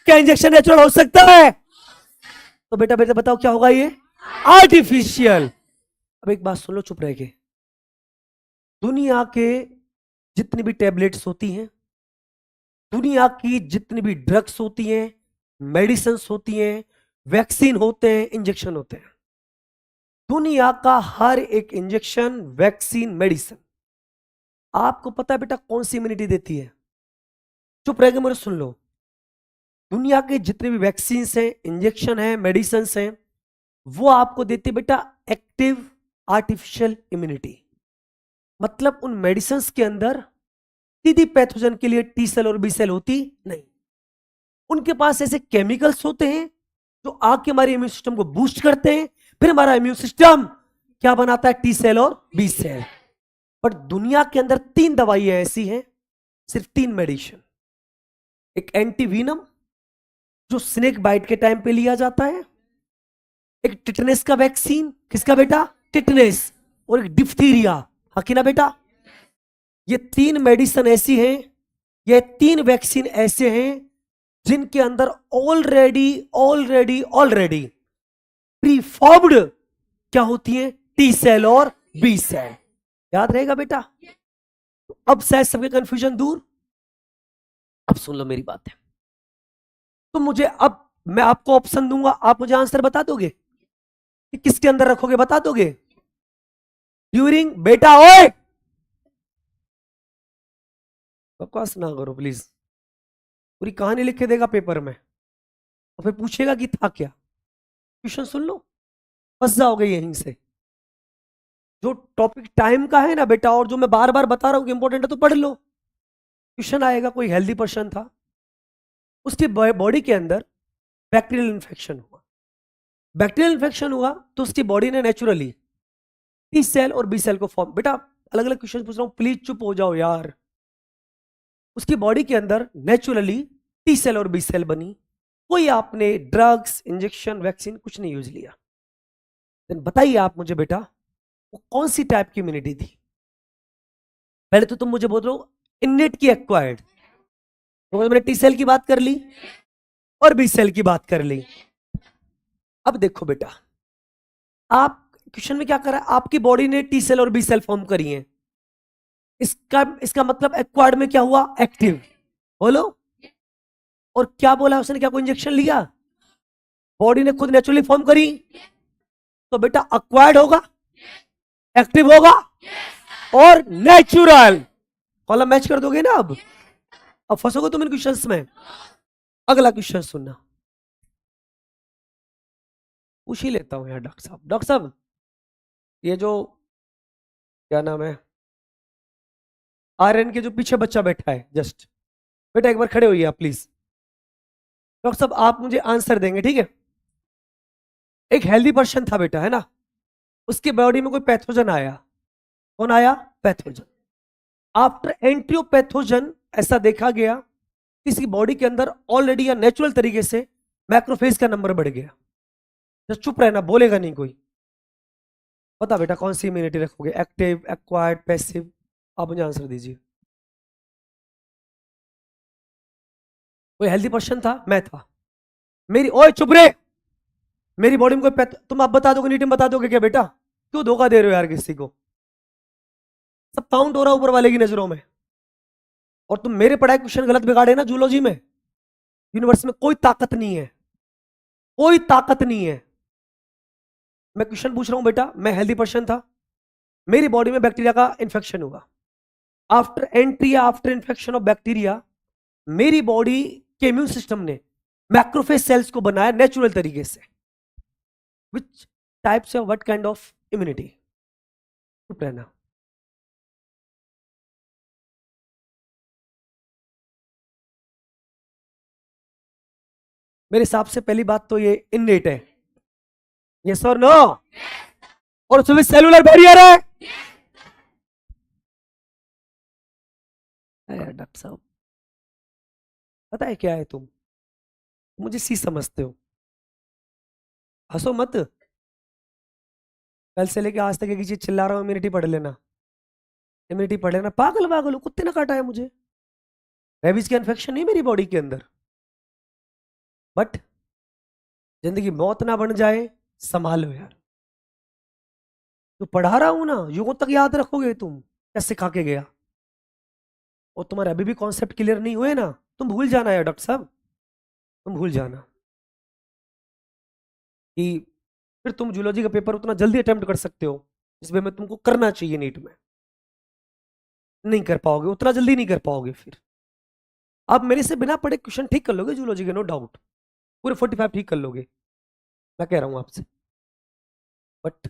क्या इंजेक्शन नेचुरल हो सकता है? तो बेटा बेटा बताओ क्या होगा? ये आर्टिफिशियल। अब एक बात सुन लो चुप रह के। दुनिया के जितनी भी टैबलेट्स होती हैं, दुनिया की जितनी भी ड्रग्स होती हैं, मेडिसिन होती हैं, वैक्सीन होते हैं, इंजेक्शन होते हैं, दुनिया का हर एक इंजेक्शन, वैक्सीन, मेडिसिन आपको पता है बेटा कौन सी इम्यूनिटी देती है? चुप रह के मेरे सुन लो। दुनिया के जितने भी वैक्सीन हैं, इंजेक्शन हैं, मेडिसिन हैं, वो आपको देती है बेटा एक्टिव आर्टिफिशियल इम्यूनिटी। मतलब उन मेडिसिन के अंदर सीधी पैथोजन के लिए टी सेल और बी सेल होती नहीं। उनके पास ऐसे केमिकल्स होते हैं जो आके हमारे इम्यून सिस्टम को बूस्ट करते हैं, फिर हमारा इम्यून सिस्टम क्या बनाता है? टी सेल और बी सेल। बट दुनिया के अंदर 3 दवाइयां ऐसी हैं, सिर्फ 3 मेडिसिन। एक एंटीवीनम जो स्नेक बाइट के टाइम पे लिया जाता है, एक टिटनेस का वैक्सीन, किसका बेटा? टिटनेस, और एक डिप्थीरिया, हाँ कि ना बेटा? ये 3 मेडिसिन ऐसी हैं, ये 3 वैक्सीन ऐसे हैं जिनके अंदर ऑलरेडी प्रीफॉर्म्ड क्या होती है? टी सेल और बी सेल। याद रहेगा बेटा? अब शायद सबके कंफ्यूजन दूर। अब सुन लो मेरी बात है। तो मुझे अब मैं आपको ऑप्शन दूंगा, आप मुझे आंसर बता दोगे कि किसके अंदर रखोगे? बता दोगे? ड्यूरिंग बेटा, ओए बकवास ना करो प्लीज। पूरी कहानी लिख के देगा पेपर में और फिर पूछेगा कि था क्या। क्वेश्चन सुन लो, फंस जाओगे यहीं से। जो टॉपिक टाइम का है ना बेटा, और जो मैं बार बार बता रहा हूं कि इंपॉर्टेंट है, तो पढ़ लो। क्वेश्चन आएगा, कोई हेल्दी पर्सन था, उसकी बॉडी के अंदर बैक्टीरियल इन्फेक्शन हुआ। बैक्टीरियल इन्फेक्शन हुआ तो उसकी बॉडी ने नेचुरली टी सेल और बी सेल को फॉर्म। बेटा अलग अलग क्वेश्चन पूछ रहा हूं, प्लीज चुप हो जाओ यार। उसकी बॉडी के अंदर नेचुरली टी सेल और बी सेल बनी। कोई आपने ड्रग्स, इंजेक्शन, वैक्सीन कुछ नहीं यूज लिया। बताइए आप मुझे बेटा वो कौन सी टाइप की इम्यूनिटी थी? पहले तो तुम मुझे बोल रहे हो इननेट की एक्वायर्ड, तो मैंने टी सेल की बात कर ली और बी सेल की बात कर ली। अब देखो बेटा, आप क्वेश्चन में क्या करा? आपकी बॉडी ने टी सेल और बी सेल फॉर्म करी हैं। इसका मतलब एक्वायर्ड में क्या हुआ? एक्टिव। बोलो। और क्या बोला उसने? क्या कोई इंजेक्शन लिया? बॉडी ने खुद नेचुरली फॉर्म करी, तो बेटा अक्वायर्ड होगा, एक्टिव होगा और नेचुरल। कॉलम मैच कर दोगे ना अब फंसोगे तुम इन क्वेश्चंस में। अगला क्वेश्चन सुनना, पूछ ही लेता हूं यार डॉक्टर साहब। डॉक्टर साहब ये जो क्या नाम है, आर्यन के जो पीछे बच्चा बैठा है जस्ट, बेटा एक बार खड़े होइए आप प्लीज। डॉक्टर साहब आप मुझे आंसर देंगे, ठीक है। एक हेल्दी पर्सन था बेटा, है ना, उसकी बॉडी में कोई पैथोजन आया। कौन आया? Pathogen. After entry of pathogen ऐसा देखा गया किसी बॉडी के अंदर ऑलरेडी या नेचुरल तरीके से मैक्रोफेज का नंबर बढ़ गया। तो चुप रहना, बोलेगा नहीं कोई। बता बेटा कौन सी इम्यूनिटी रखोगे, एक्टिव, एक्वायर्ड, पैसिव? आप मुझे आंसर दीजिए। कोई हेल्दी पर्सन था, मैं था। मेरी, ओए चुप रे, मेरी बॉडी में कोई तुम आप बता दोगे, नीट में बता दोगे क्या बेटा? क्यों धोखा दे रहे हो यार किसी को? सब काउंट हो रहा ऊपर वाले की नजरों में, और तुम मेरे पढ़ाए क्वेश्चन गलत बिगाड़े ना जूलॉजी में। यूनिवर्स में कोई ताकत नहीं है, कोई ताकत नहीं है। मैं क्वेश्चन पूछ रहा हूं बेटा, मैं हेल्दी पर्सन था, मेरी बॉडी में बैक्टीरिया का इंफेक्शन हुआ। After entry, after infection of bacteria, मेरी बॉडी के इम्यून सिस्टम ने मैक्रोफेज सेल्स को बनाया नेचुरल तरीके से। Which types of what kind of immunity? चुप रहना। मेरे हिसाब से पहली बात तो ये इननेट है, यस और नो? और उसमें सेलुलर बैरियर है। डॉक्टर साहब पता है क्या है, तुम मुझे सी समझते हो। हंसो मत, कल से लेके आज तक एक ही चीज चिल्ला रहा हूं, इम्यूनिटी पढ़ लेना, इम्यूनिटी पढ़ लेना। पागल पागल हो, कुत्ते ने काटा है मुझे, रेबीज का इन्फेक्शन नहीं मेरी बॉडी के अंदर। बट जिंदगी मौत ना बन जाए, संभालो यार। तो पढ़ा रहा हूं ना, युगों तक याद रखोगे तुम क्या सिखा के गया। और तुम्हारे अभी भी कॉन्सेप्ट क्लियर नहीं हुए ना, तुम भूल जाना यार डॉक्टर साहब, तुम भूल जाना कि फिर तुम जूलॉजी का पेपर उतना जल्दी अटेम्प्ट कर सकते हो जिस वे में तुमको करना चाहिए नीट में, नहीं कर पाओगे, उतना जल्दी नहीं कर पाओगे। फिर आप मेरे से बिना पढ़े क्वेश्चन ठीक कर लोगे जूलॉजी के, नो डाउट, पूरे 45 ठीक कर लोगे, मैं कह रहा हूं आपसे। बट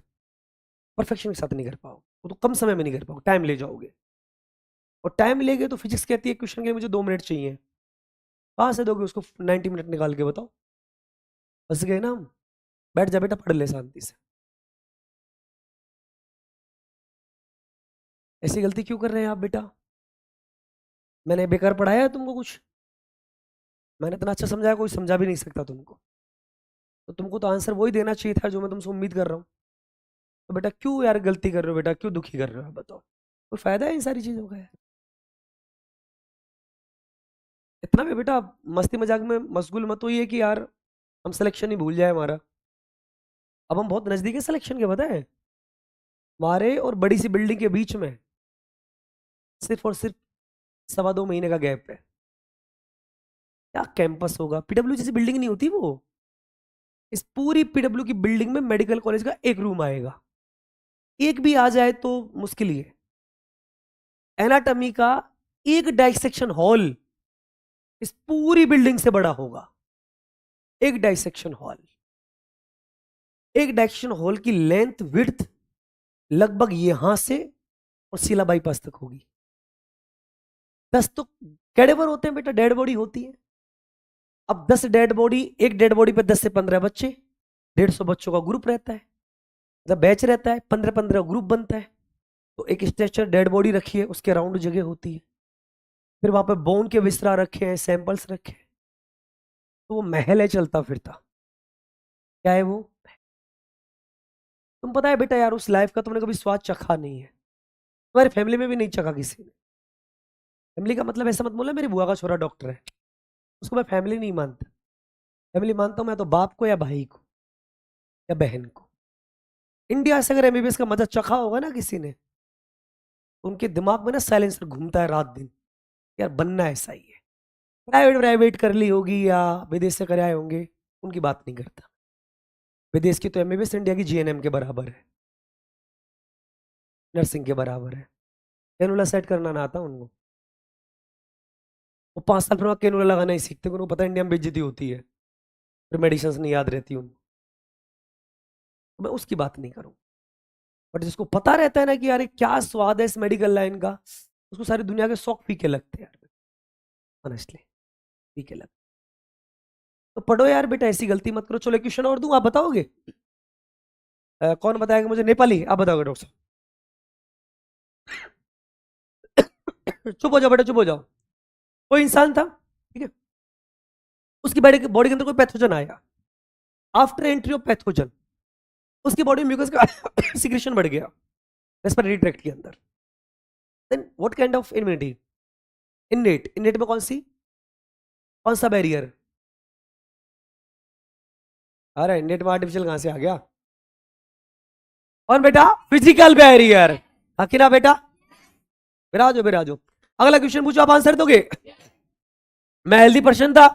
परफेक्शन के साथ नहीं कर पाओगे, वो तो कम समय में नहीं कर पाओगे, टाइम ले जाओगे। और टाइम लेगे तो फिजिक्स कहती है क्वेश्चन के लिए मुझे 2 मिनट चाहिए, कहां से दोगे उसको 90 मिनट निकाल के? बताओ, बस गए ना हम। बैठ जा बेटा, पढ़ ले शांति से। ऐसी गलती क्यों कर रहे हैं आप बेटा? मैंने बेकार पढ़ाया है तुमको कुछ? मैंने इतना अच्छा समझाया, कोई समझा भी नहीं सकता तुमको। तो तुमको तो आंसर वही देना चाहिए था जो मैं तुमसे उम्मीद कर रहा हूँ। तो बेटा क्यों यार गलती कर रहे हो बेटा, क्यों दुखी कर रहे हो? बताओ, कोई फायदा है इन सारी चीजों का यार? इतना भी बेटा मस्ती मजाक में मशगूल मत होइए कि यार हम सिलेक्शन ही भूल जाए हमारा। अब हम बहुत नजदीक है सिलेक्शन के, पता है, हमारे और बड़ी सी बिल्डिंग के बीच में सिर्फ और सिर्फ 2.25 महीने का गैप है। क्या कैंपस होगा, पीडब्ल्यू जैसी बिल्डिंग नहीं होती वो। इस पूरी पीडब्ल्यू की बिल्डिंग में मेडिकल कॉलेज का एक रूम आएगा, एक भी आ जाए तो मुश्किल ही है। एनाटॉमी का एक डाइसेक्शन हॉल इस पूरी बिल्डिंग से बड़ा होगा। एक डाइसेक्शन हॉल, एक डाइसेक्शन हॉल की लेंथ विड्थ लगभग यहां से और सीला बाईपास तक होगी। 10 तो कैडेवर होते हैं बेटा, डेड बॉडी होती है। अब 10 डेड बॉडी, एक डेड बॉडी पे 10 से 15 बच्चे, 150 बच्चों का ग्रुप रहता है, मतलब बैच रहता है, 15-15 ग्रुप बनता है। तो एक स्ट्रेचर डेड बॉडी रखी है, उसके अराउंड जगह होती है, फिर वहां पे बोन के विस्तरा रखे हैं, सैंपल्स रखे हैं। तो वो महल है चलता फिरता। क्या है वो? तुम पता है बेटा यार, उस लाइफ का तुमने कभी स्वाद चखा नहीं है, तुम्हारी फैमिली में भी नहीं चखा किसी ने। फैमिली का मतलब ऐसा मत बोला मेरी बुआ का छोरा डॉक्टर है, उसको मैं फैमिली नहीं मानता। फैमिली मानता हूं मैं तो बाप को या भाई को या बहन को। इंडिया से अगर एमबीबीएस का मजा चखा होगा ना किसी ने, तो उनके दिमाग में ना साइलेंसर घूमता है रात दिन, यार बनना ऐसा ही है। प्राइवेट प्राइवेट कर ली होगी या विदेश से कर आए होंगे, उनकी बात नहीं करता। विदेश की तो एमबीबीएस इंडिया की जीएनएम के बराबर है, नर्सिंग के बराबर है। कैनुला सेट करना ना आता उनको, वो 5 साल फिर कैनुला लगाना ही सीखते, उनको पता है इंडिया में बेइज्जती होती है, फिर मेडिसिन नहीं याद रहती उनको। मैं उसकी बात नहीं करूँ, बट जिसको पता रहता है ना कि यार क्या स्वाद है इस मेडिकल लाइन का, उसको सारी दुनिया के शौक फीके लगते हैं यार, ऑनेस्टली फीके लगते। तो पढ़ो यार बेटा, ऐसी गलती मत करो। चलो एक क्वेश्चन और दूं, आप बताओगे? कौन बताएगा मुझे? नेपाली, आप बताओगे डॉक्टर साहब। चुप हो जाओ बेटा, चुप हो जाओ। कोई इंसान था, ठीक है, उसकी बॉडी के अंदर कोई पैथोजन आया। आफ्टर एंट्री ऑफ पैथोजन उसकी बॉडी में म्यूकस का सिक्रेशन बढ़ गया रेस्पिरेटरी ट्रैक्ट के अंदर। Then what kind of immunity? Innate. Innate में कौन सा बैरियर? अरे इननेट में आर्टिफिशियल कहां से आ गया? कौन बेटा? Physical barrier. हकीना बेटा, बिराजो बिराजो। अगला क्वेश्चन पूछो, आप आंसर दोगे? मैं हेल्दी पर्सन था,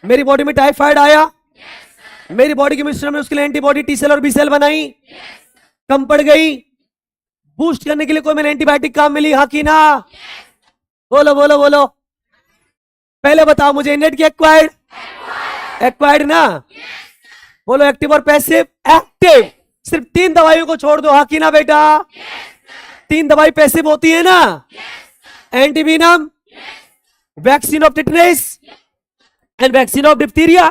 मेरी बॉडी में टाइफाइड आया, मेरी बॉडी के मिश्रण में उसके लिए एंटीबॉडी टी सेल और बी सेल बनाई, कम पड़ गई, बूस्ट करने के लिए कोई मैंने एंटीबायोटिक काम मिली, हाँ की ना? बोलो बोलो बोलो। पहले बताओ मुझे, इननेट की एक्वायर्ड? एक्वायर्ड ना? बोलो एक्टिव और पैसिव? एक्टिव। सिर्फ 3 दवाइयों को छोड़ दो, हाँ की ना बेटा? 3 दवाई पैसिव होती है ना? Antivenom, vaccine of tetanus and vaccine of diphtheria.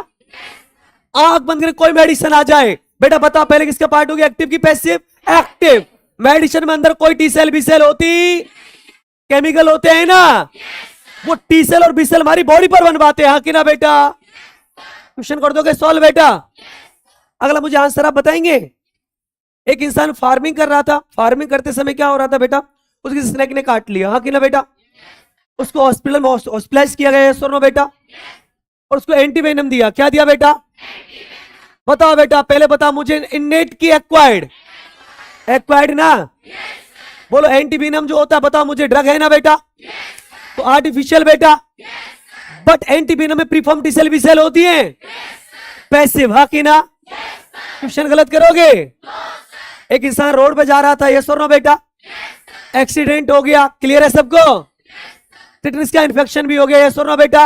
आंख बंद करके कोई मेडिसिन आ जाए, बेटा बताओ पहले किसका पार्ट होगी, एक्टिव की पैसिव? एक्टिव। मेडिसिन में अंदर कोई टी सेल बी सेल होती, केमिकल होते हैं ना, वो टी सेल और बी सेल हमारी बॉडी पर बनवाते हैं, हाँ कि ना बेटा? क्वेश्चन कर दोगे सॉल्व बेटा? अगला मुझे आंसर आप बताएंगे। एक इंसान फार्मिंग कर रहा था, फार्मिंग करते समय क्या हो रहा था बेटा? उसकी स्नेक ने काट लिया, हाँ कि ना बेटा? उसको हॉस्पिटल में हॉस्पिटलाइज किया गया, सुनो बेटा, और उसको एंटीवेनम दिया। क्या दिया बेटा? बताओ बेटा, पहले बता मुझे, इननेट की एक्वायर्ड? एक्वायर्ड ना? बोलो एंटीवेनम जो होता है बताओ मुझे, ड्रग है ना बेटा? तो आर्टिफिशियल बेटा, बट एंटीवेनम में preform T cell B cell होती है, पैसिव, हाँ कि ना? क्वेश्चन गलत करोगे? एक इंसान रोड पे जा रहा था, यस और नो बेटा? एक्सीडेंट हो गया, क्लियर है सबको? टिटनेस का इन्फेक्शन भी हो गया, यस और नो बेटा?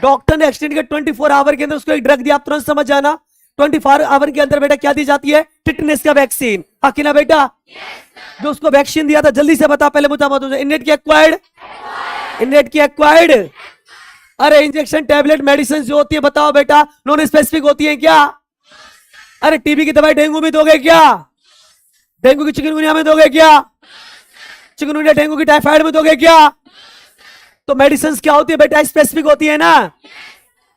डॉक्टर ने एक्सीडेंट के 24 आवर के अंदर उसको एक ड्रग दिया, आप तुरंत समझ जाना। 24 आवर के अंदर बेटा क्या दी जाती है? टिटनेस का वैक्सीन, हाँ कि ना बेटा? जो उसको वैक्सीन दिया था, जल्दी से बता, पहले बता मुझे, इननेट की एक्वायर्ड? इननेट की एक्वायर्ड? अरे इंजेक्शन टैबलेट मेडिसिन जो होती है बताओ बेटा, नॉन स्पेसिफिक होती है क्या? अरे टीबी की दवाई डेंगू में दोगे क्या? डेंगू की चिकनगुनिया में दोगे क्या? चिकनगुनिया डेंगू की टाइफाइड में दोगे क्या? तो मेडिसिन क्या होती है बेटा? स्पेसिफिक होती है ना?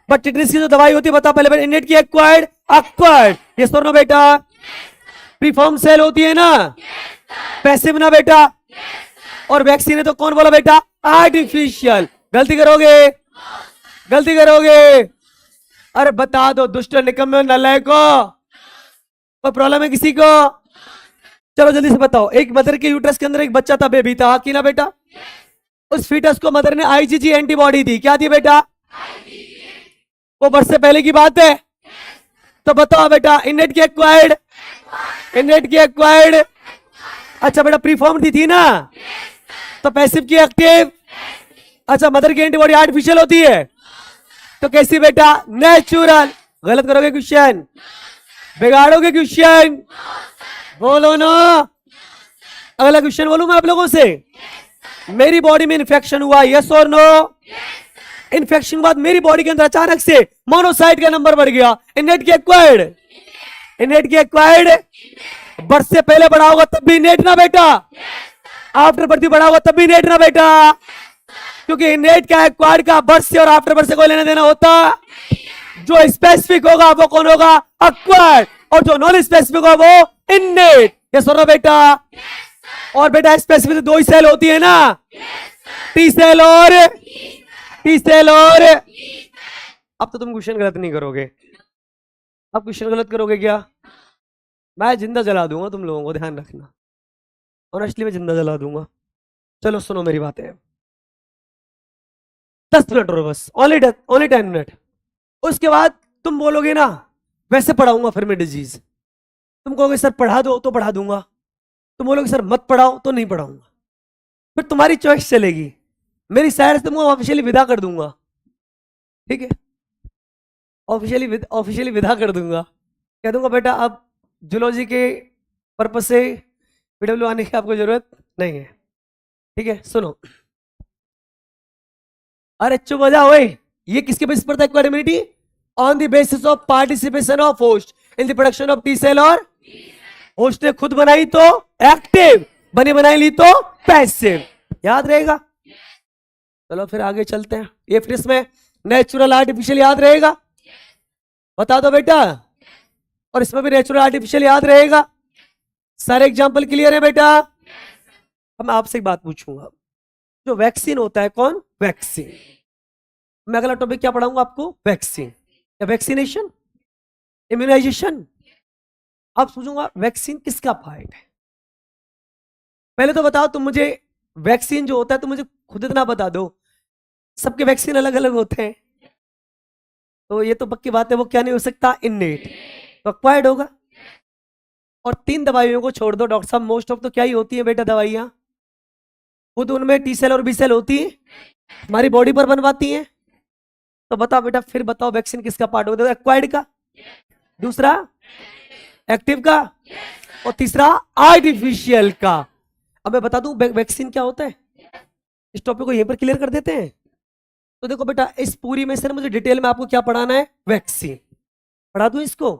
बट टिटनेस की जो दवाई होती है बताओ पहले, इननेट की एक्वायर्ड? एक्वायर्ड, ये सुनो बेटा। प्रीफॉर्म सेल होती है ना? पैसिव ना बेटा? और वैक्सीन है तो कौन बोला बेटा? आर्टिफिशियल। गलती करोगे? गलती करोगे? अरे बता दो दुष्ट निकम्मे नलायक को, कोई प्रॉब्लम है किसी को? चलो जल्दी से बताओ। एक मदर के यूट्रस के अंदर एक बच्चा था, बेबी था, कि ना बेटा? उस फीटस को मदर ने आईजीजी एंटीबॉडी दी। क्या दी बेटा? वो बर्थ से पहले की बात है। तो बताओ बेटा, इननेट की एक्वायर्ड? इननेट की एक्वायर्ड? अच्छा बेटा, प्रीफॉर्म दी थी ना? तो पैसिव की एक्टिव? अच्छा, मदर की एंटीबॉडी आर्टिफिशियल होती है, तो कैसी बेटा? नेचुरल। गलत करोगे क्वेश्चन, बिगाड़ोगे क्वेश्चन, बोलो ना। अगला क्वेश्चन बोलूं मैं आप लोगों से? मेरी बॉडी में इन्फेक्शन हुआ, यस और नो? इन्फेक्शन के बाद मेरी बॉडी के अंदर अचानक से मोनोसाइट का नंबर बढ़ गया, इननेट की एक्वायर्ड? इननेट की एक्वायर्ड? बर्थ से पहले बढ़ा होगा तब भी इननेट ना बेटा? आफ्टर बर्थ बढ़ा होगा तब भी इननेट ना बेटा? क्योंकि इननेट का एक्वायर्ड का बर्थ से और आफ्टर बर्थ से कोई लेना देना होता? जो स्पेसिफिक होगा वो कौन होगा? एक्वायर्ड। और जो नॉन स्पेसिफिक होगा वो इननेट। ये सुनो बेटा। और बेटा स्पेसिफिक 2 ही सेल होती है ना? टी सेल और टी सेल और। अब तो तुम क्वेश्चन गलत नहीं करोगे। अब क्वेश्चन गलत करोगे क्या? मैं जिंदा जला दूंगा तुम लोगों को, ध्यान रखना। ऑनेस्टली मैं जिंदा जला दूंगा। चलो सुनो मेरी बातें। 10 मिनट और बस, ओनली 10 मिनट। उसके बाद तुम बोलोगे ना वैसे पढ़ाऊंगा फिर मैं डिजीज। तुम कहोगे सर पढ़ा दो तो पढ़ा दूंगा, तुम बोलोगे सर मत पढ़ाओ तो नहीं पढ़ाऊंगा। फिर तुम्हारी चॉइस चलेगी। मेरी साइड से तुमको ऑफिशियली विदा कर दूंगा, ठीक है, ऑफिशियली विदा कर दूंगा, कह दूंगा बेटा अब जूलॉजी के पर्पज से पीडब्ल्यू आने की आपको जरूरत नहीं है, ठीक है। सुनो, अरे चुप हो जाओ, ओए, ये किसके बेसिस पर था equality? On the basis of participation of host in the production of T cell, और होस्ट ने खुद बनाई तो एक्टिव, बनी बनाई ली तो पैसिव, याद रहेगा। चलो फिर आगे चलते हैं, ये फिर इसमें नेचुरल आर्टिफिशियल याद रहेगा, बता दो बेटा, और इसमें भी नेचुरल आर्टिफिशियल याद रहेगा। सारे एग्जाम्पल क्लियर है बेटा? अब मैं आपसे एक बात पूछूंगा, जो वैक्सीन होता है, कौन? वैक्सीन। मैं अगला टॉपिक क्या पढ़ाऊंगा आपको? वैक्सीन या वैक्सीनेशन, इम्यूनाइजेशन। अब सोचूंगा वैक्सीन किसका पार्ट है। पहले तो बताओ तुम मुझे, वैक्सीन जो होता है, तुम मुझे खुद इतना बता दो, सबके वैक्सीन अलग अलग होते हैं, तो ये तो पक्की बात है, वो क्या नहीं हो सकता? इननेट, तो एक्वायर्ड होगा। और 3 दवाइयों को छोड़ दो डॉक्टर साहब, मोस्ट ऑफ तो क्या ही होती है बेटा दवाइयां, खुद उनमें टी सेल और बी सेल होती है, हमारी बॉडी पर बनवाती हैं। तो बताओ बेटा, फिर बताओ वैक्सीन किसका पार्ट होता है? एक्वायर्ड का, दूसरा एक्टिव का, और तीसरा आर्टिफिशियल का। अब मैं बता दूं वैक्सीन क्या होता है, इस टॉपिक को यहीं पर क्लियर कर देते हैं। तो देखो बेटा, इस पूरी में से मुझे डिटेल में आपको क्या पढ़ाना है? वैक्सीन पढ़ा दूं इसको।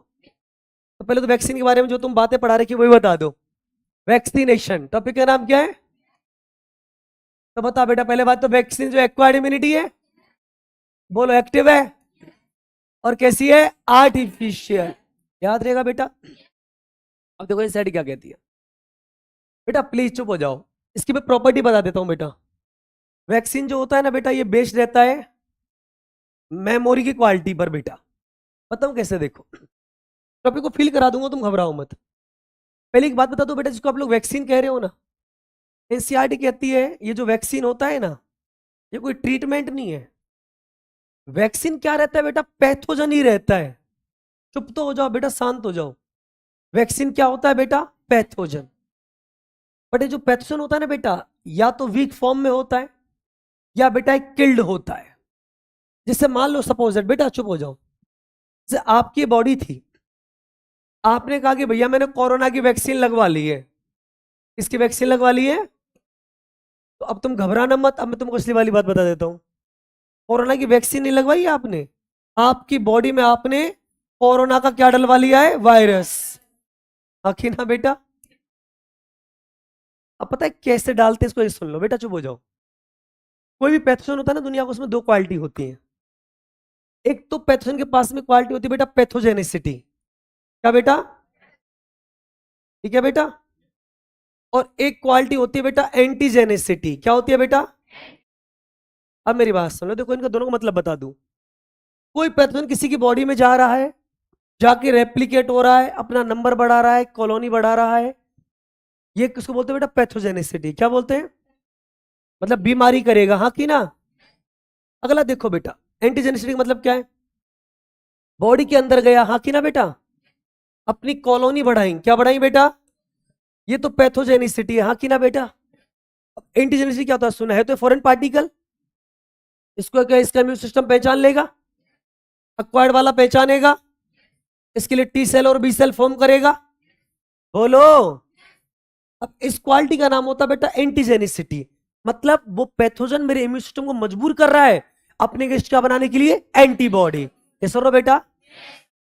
तो पहले तो वैक्सीन के बारे में जो तुम बातें पढ़ा रखी वही बता दो। वैक्सीनेशन टॉपिक का नाम क्या है? तो बता बेटा, पहले बात तो वैक्सीन जो एक्वायर्ड इम्यूनिटी है, बोलो एक्टिव है, और कैसी है? आर्टिफिशियल, याद रहेगा बेटा। अब देखो ये साइड क्या कहती है बेटा, प्लीज चुप हो जाओ, इसकी मैं प्रॉपर्टी बता देता हूं बेटा। वैक्सीन जो होता है ना बेटा, ये बेस्ड रहता है मेमोरी की क्वालिटी पर बेटा। बताऊं कैसे? देखो, टॉपिक को फील करा दूंगा, तुम घबराओ मत। पहले एक बात बता दो बेटा, जिसको आप लोग वैक्सीन कह रहे हो ना, एनसीईआरटी कहती है ये जो वैक्सीन होता है ना, ये कोई ट्रीटमेंट नहीं है। वैक्सीन क्या रहता है बेटा? पैथोजन ही रहता है। चुप तो हो जाओ बेटा, शांत हो जाओ। वैक्सीन क्या होता है बेटा? पैथोजन। बट ये जो पैथोजन होता है ना बेटा, या तो वीक फॉर्म में होता है, या बेटा एक किल्ड होता है। जैसे मान लो सपोज बेटा, चुप हो जाओ, जैसे आपकी बॉडी थी, आपने कहा कि भैया मैंने कोरोना की वैक्सीन लगवा ली है। किसकी वैक्सीन लगवा ली है? तो अब तुम घबराना मत, अब मैं तुमको असली वाली बात बता देता हूं। कोरोना की वैक्सीन नहीं लगवाई है आपने, आपकी बॉडी में आपने कोरोना का क्या डलवा लिया है? वायरस। आखिर ना बेटा, अब पता है कैसे डालते हैं इसको? ये सुन लो बेटा, चुप हो जाओ। कोई भी पैथोजन होता है ना दुनिया को, उसमें 2 क्वालिटी होती है। एक तो पैथोजन के पास में क्वालिटी होती है बेटा पैथोजेनिसिटी। क्या बेटा? ठीक है बेटा। और एक क्वालिटी होती है बेटा एंटीजेनिसिटी। क्या होती है बेटा? अब मेरी बात सुन लो, देखो इनका दोनों का मतलब बता दूं। कोई पैथोजन किसी की बॉडी में जा रहा है, जाके रेप्लिकेट हो रहा है, अपना नंबर बढ़ा रहा है, कॉलोनी बढ़ा रहा है, ये किसको बोलते हैं बेटा? पैथोजेनिसिटी। क्या बोलते हैं? मतलब बीमारी करेगा, हाँ कि ना। अगला देखो बेटा, एंटीजेनिसिटी का मतलब क्या है? बॉडी के अंदर गया, हाँ कि ना बेटा, अपनी कॉलोनी बढ़ाई। क्या बढ़ाई बेटा? ये तो पैथोजेनिसिटी है, हाँ कि ना बेटा। एंटीजेनिसिटी क्या होता है? सुना है तो फॉरेन पार्टिकल, इसको क्या इसका इम्यून सिस्टम पहचान लेगा, एक्वायर्ड वाला पहचानेगा, इसके लिए टी सेल और बी सेल फॉर्म करेगा। बोलो। अब इस क्वालिटी का नाम होता है बेटा एंटीजेनिसिटी। मतलब वो पैथोजन मेरे इम्यून सिस्टम को मजबूर कर रहा है अपने अगेंस्ट क्या बनाने के लिए? एंटीबॉडी। ये सुनो बेटा,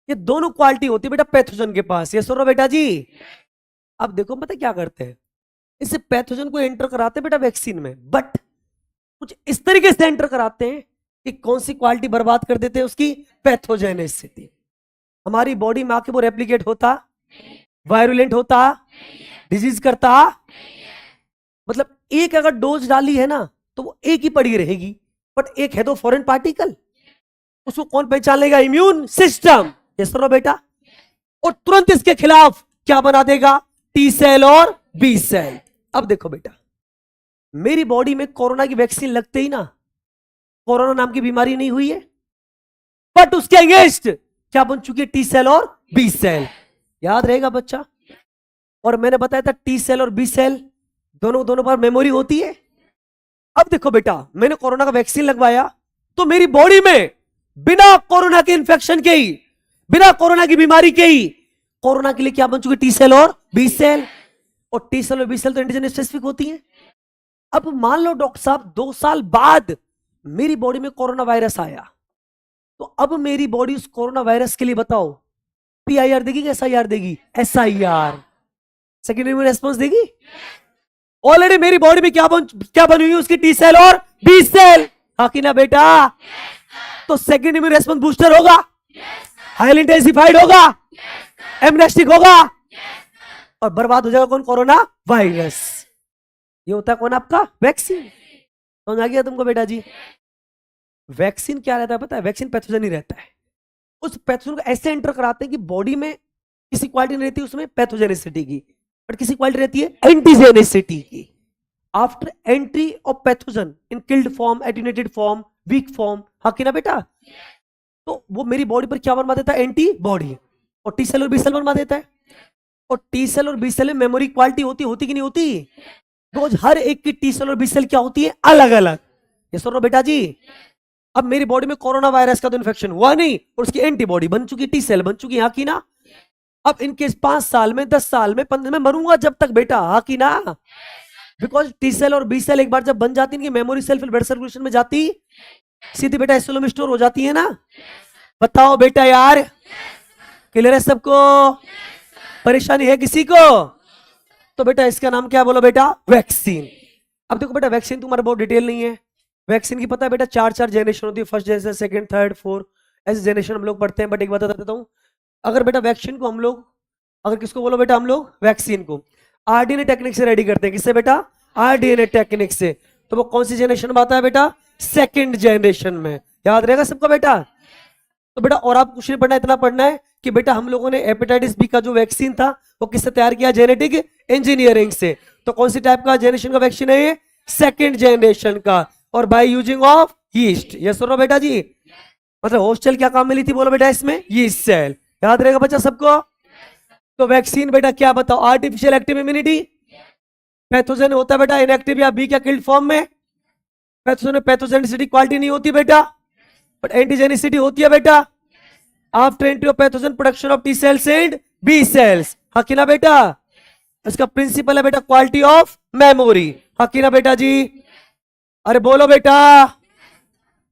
ये दोनों क्वालिटी होती है बेटा पैथोजन के पास। ये सुनो बेटा जी। अब देखो पता क्या करते हैं, इससे पैथोजन को एंटर कराते हैं बेटा वैक्सीन में, बट कुछ इस तरीके से एंटर कराते हैं कि कौन सी क्वालिटी बर्बाद कर देते हैं? उसकी पैथोजेनिसिटी। हमारी बॉडी में आके वो रेप्लिकेट होता, वायरुलेंट होता, डिजीज करता। मतलब एक अगर डोज डाली है ना, तो वो एक ही पड़ी रहेगी, बट एक है तो फॉरेन पार्टिकल, उसको कौन पहचान लेगा? Immune system. ये सुनो बेटा, और तुरंत इसके खिलाफ क्या बना देगा? टी सेल और बी सेल। अब देखो बेटा, मेरी बॉडी में कोरोना की वैक्सीन लगते ही ना कोरोना नाम की बीमारी नहीं हुई है, बट उसके अगेंस्ट क्या बन चुकी है? टी सेल और बी सेल। याद रहेगा बच्चा। और मैंने बताया था टी सेल और बी सेल दोनों पर मेमोरी होती है। अब देखो बेटा, मैंने कोरोना का वैक्सीन लगवाया तो मेरी बॉडी में बिना कोरोना के इन्फेक्शन के ही, बिना कोरोना की बीमारी के ही, कोरोना के लिए क्या बन चुके? टी सेल और बी सेल। और टी सेल और बी सेल तो एंटीजन स्पेसिफिक होती है। अब मान लो डॉक्टर साहब 2 साल बाद मेरी बॉडी में कोरोना वायरस आया, तो अब मेरी बॉडी उस कोरोना वायरस के लिए बताओ पीआईआर देगी कि एसआईआर देगी? एसआईआर, सेकेंडरी इम्यून रेस्पॉन्स देगी। ऑलरेडी मेरी बॉडी में क्या बनी हुई है? उसकी टी सेल और बी सेल। हाँ कि ना बेटा? तो सेकेंड इम्यून रेस्पॉन्स बूस्टर होगा, हाईली इंटेंसिफाइड होगा, एमनेस्टिक होगा, और बर्बाद हो जाएगा कौन? Corona virus. ये होता है कौन? आपका वैक्सीन। समझ आ गया तुमको बेटा जी? वैक्सीन क्या रहता है पता है? वैक्सीन पैथोजन ही रहता है। उस पैथोजन को ऐसे एंटर कराते हैं कि बॉडी में किसी क्वालिटी नहीं रहती उसमें पैथोजेनिसिटी की, बट किसी क्वालिटी रहती है एंटीजेनिसिटी की। After entry of pathogen in killed form, attenuated form, weak form, हाँ कि ना बेटा? तो वो मेरी बॉडी पर क्या बनवा देता है? एंटीबॉडी। और टी सेल और बी सेल बनवा देता है। और टी सेल और बी सेल में मेमोरी क्वालिटी होती कि नहीं होती? रोज हर एक की टी सेल और बी सेल क्या होती है? अलग अलग। ये सुन लो बेटा जी। अब मेरी बॉडी में कोरोना वायरस का तो इन्फेक्शन हुआ नहीं, और उसकी एंटीबॉडी बन चुकी, टी सेल बन चुकी, हाँ की ना? अब इनके 5 साल में, 10 साल में, 15 में मरूंगा जब तक बेटा, हाँ की ना? बिकॉज टी सेल और बी सेल एक बार जब बन जाती है, मेमोरी सेल फिर ब्लड सर्कुलेशन में जाती, सीधी बेटा एसोलो में स्टोर हो जाती है ना। बताओ बेटा यार, क्लियर है सबको? परेशानी है किसी को? तो बेटा इसका नाम क्या बोलो बेटा? वैक्सीन। अब देखो बेटा, वैक्सीन तुम्हारा बहुत डिटेल नहीं है। वैक्सीन की पता है बेटा 4 जनरेशन होती है, first generation, second, third, fourth, ऐसे जनरेशन हम लोग पढ़ते हैं। बट एक बात बता देता हूँ, अगर बेटा वैक्सीन को हम लोग, अगर किसको बोलो बेटा? हम लोग वैक्सीन को आरडीएनए टेक्निक से रेडी करते हैं। किससे बेटा? आरडीएनए टेक्निक से। तो वो कौन सी जनरेशन में आता है बेटा? सेकंड जनरेशन में। याद रहेगा सबका बेटा? तो बेटा और आप कुछ नहीं पढ़ना, इतना पढ़ना है कि बेटा हम लोगों ने हेपेटाइटिस बी का जो वैक्सीन था वो किससे तैयार किया? जेनेटिक इंजीनियरिंग से। तो कौन सी टाइप का जनरेशन का वैक्सीन है ये? सेकंड जनरेशन का, और बाय यूजिंग ऑफ यीस्ट। ये सुनो बेटा जी, मतलब हॉस्टल क्या काम मिली थी बोलो बेटा इसमें? Yeast cell. याद रहेगा बच्चा सबको? तो वैक्सीन बेटा क्या बताओ? Artificial active immunity. पैथोजन होता है बेटा इनएक्टिव या बी क्या किल्ड फॉर्म में। पैथोजन में पैथोजेनिसिटी क्वालिटी नहीं होती बेटा, बट एंटीजेनिसिटी होती है बेटा। After entry of pathogen production of T cells and B cells, हाँ कि ना बेटा? इसका प्रिंसिपल है बेटा क्वालिटी ऑफ मेमोरी, हाँ कि ना बेटा जी? अरे बोलो बेटा।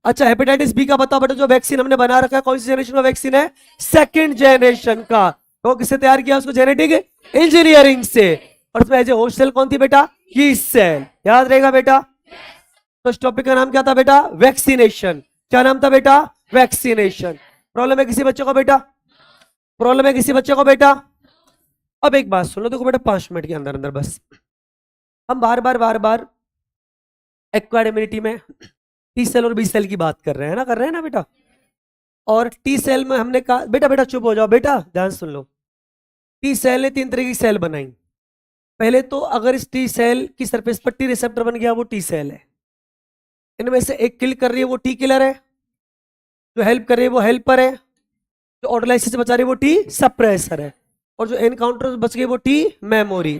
अच्छा हेपेटाइटिस बी का बताओ बेटा, जो वैक्सीन हमने बना रखा है कौन सी जनरेशन का वैक्सीन है? सेकंड जनरेशन का। तो किससे तैयार किया उसको? जेनेटिक इंजीनियरिंग से। और उसमें एज ए होस्ट सेल कौन थी बेटा? Yeast cell. याद रहेगा बेटा? तो इस टॉपिक का नाम क्या था बेटा? वैक्सीनेशन। क्या नाम था बेटा? वैक्सीनेशन। प्रॉब्लम है किसी बच्चे को बेटा? प्रॉब्लम है किसी बच्चे को बेटा? अब एक बात सुन लो, देखो बेटा 5 मिनट के अंदर अंदर बस हम बार बार एक्वायर्ड इम्यूनिटी में टी सेल और बी सेल की बात कर रहे हैं ना, कर रहे हैं ना बेटा? और टी सेल में हमने कहा बेटा, बेटा चुप हो जाओ बेटा, ध्यान सुन लो। टी सेल ने 3 तरह की सेल बनाई। पहले तो अगर इस टी सेल की सरफेस पर टी रिसेप्टर बन गया वो टी सेल है। इनमें से एक किल कर रही है वो टी किलर है, जो हेल्प कर रही है वो हेल्पर है, जो ऑर्डरलाइसिस से बचा रही है वो टी सप्रेसर है, और जो एनकाउंटर बच गई वो टी मेमोरी।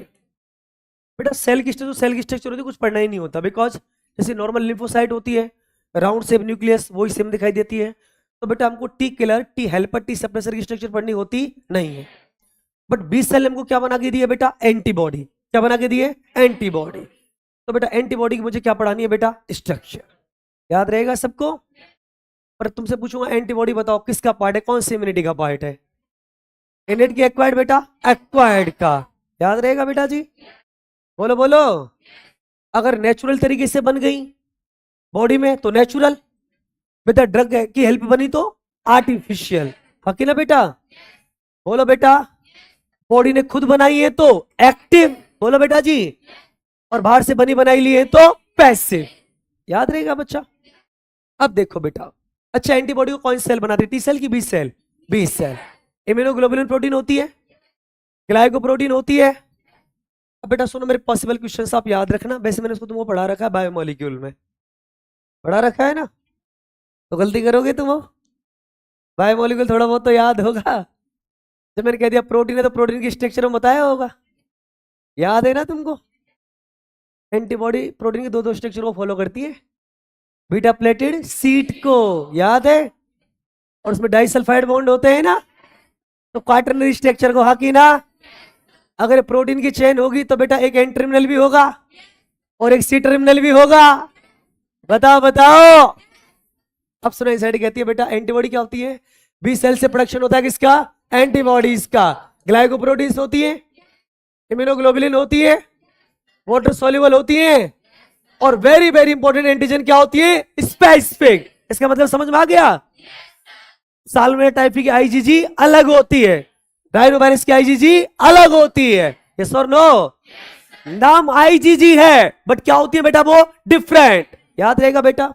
बेटा सेल की स्ट्रक्चर होती है कुछ पढ़ना ही नहीं होता, बिकॉज जैसे नॉर्मल लिम्फोसाइट होती है राउंड शेप न्यूक्लियस वही सेम दिखाई देती है। तो बेटा हमको T killer, T helper, T suppressor की स्ट्रक्चर पढ़नी होती नहीं है। बट बी सेल हमको क्या बना के दी है बेटा? एंटीबॉडी। क्या बना के दी है? एंटीबॉडी। तो बेटा एंटीबॉडी की मुझे क्या पढ़ानी है बेटा? स्ट्रक्चर। याद रहेगा सबको? पर तुमसे पूछूंगा एंटीबॉडी बताओ किसका पार्ट है, कौन सी इम्यूनिटी का पार्ट है? इनेट की एक्वायर्ड बेटा? एक्वायर्ड का। याद रहेगा बेटा जी? बोलो बोलो। अगर नेचुरल तरीके से बन गई बॉडी में तो नेचुरल, बेटा ड्रग की हेल्प बनी तो आर्टिफिशियल, हकी ना बेटा? बोलो बेटा। बॉडी ने खुद बनाई है तो एक्टिव, बोलो बेटा जी। और बाहर से बनी बनाई ली है तो पैसिव। याद रहेगा बच्चा? अब देखो बेटा, अच्छा एंटीबॉडी को कौन सेल बनाती है? टी सेल की B cell? B cell. Immunoglobulin protein होती है, ग्लाइकोप्रोटीन होती है। अब बेटा सुनो मेरे पॉसिबल क्वेश्चंस आप याद रखना, वैसे मैंने उसको तुमको पढ़ा रखा है बायोमोलिक्यूल में, पढ़ा रखा है ना, तो गलती करोगे तुम? बायोमोलिक्यूल थोड़ा बहुत तो याद होगा। जब मैंने कह दिया प्रोटीन है तो प्रोटीन की स्ट्रक्चर में बताया होगा, याद है ना तुमको? एंटीबॉडी प्रोटीन के दो स्ट्रक्चर को फॉलो करती है, बीटा प्लेटेड सीट को, याद है, और उसमें डाइसल्फाइड बॉन्ड होते हैं ना, तो क्वाटरनरी स्ट्रक्चर को, हाँ की ना। अगर प्रोटीन की चेन होगी तो बेटा एक एन टर्मिनल भी होगा और एक सी टर्मिनल भी होगा। बताओ बताओ। अब सुनो, एंजाइटी कहती है बेटा एंटीबॉडी क्या होती है, बी सेल से प्रोडक्शन होता है किसका, एंटीबॉडीज का। ग्लाइकोप्रोटीन्स होती है, इम्यूनोग्लोबुलिन होती है, वाटर सॉल्युबल होती है, और वेरी वेरी इंपॉर्टेंट एंटीजन क्या होती है, स्पेसिफिक। इसका मतलब समझ में आ गया। साल्मोनेला टाइफी की आईजीजी अलग होती है, राइनोवायरस की आईजीजी अलग होती है। यस और नो? नाम आईजीजी है बट क्या होती है बेटा वो डिफरेंट, याद रहेगा बेटा।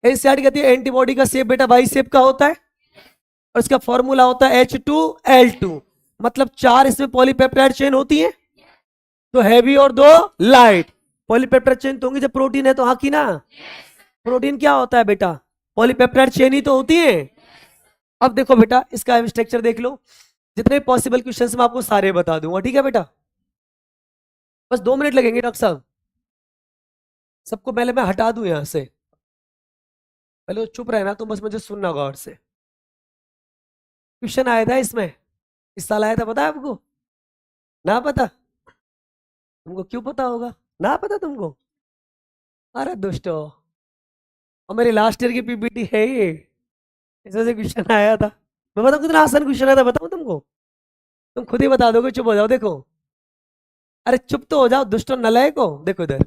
एनसीईआरटी कहती है एंटीबॉडी का शेप बेटा वाई शेप का होता है और इसका फॉर्मूला होता है H2L2, मतलब 4 इसमें पॉलीपेप्टाइड चेन होती है, तो हैवी और 2 लाइट। पॉलीपेप्टाइड चेन तो होंगी, जब प्रोटीन है तो हाँ की ना। प्रोटीन क्या होता है बेटा, पॉलीपेप्टाइड चेन ही तो होती है। अब देखो बेटा इसका स्ट्रक्चर देख लो, जितने पॉसिबल क्वेश्चंस मैं आपको सारे बता दूंगा, ठीक है बेटा। बस 2 मिनट लगेंगे डॉक्टर साहब, सबको पहले मैं हटा दूं यहां से, पहले तो चुप रहना, तुम बस मुझे सुनना गौर से। क्वेश्चन आया था इसमें, इस साल आया था, पता है आपको? ना पता? तुमको क्यों पता होगा, ना पता तुमको? अरे दुष्टो, और मेरी लास्ट ईयर की पीपीटी है ये, इसमें से क्वेश्चन आया था। मैं बताऊं कितना आसान क्वेश्चन आया था, बताऊं तुमको? तुम खुद ही बता दोगे, चुप हो जाओ। देखो, अरे चुप तो हो जाओ दुष्टो नलायको। देखो इधर,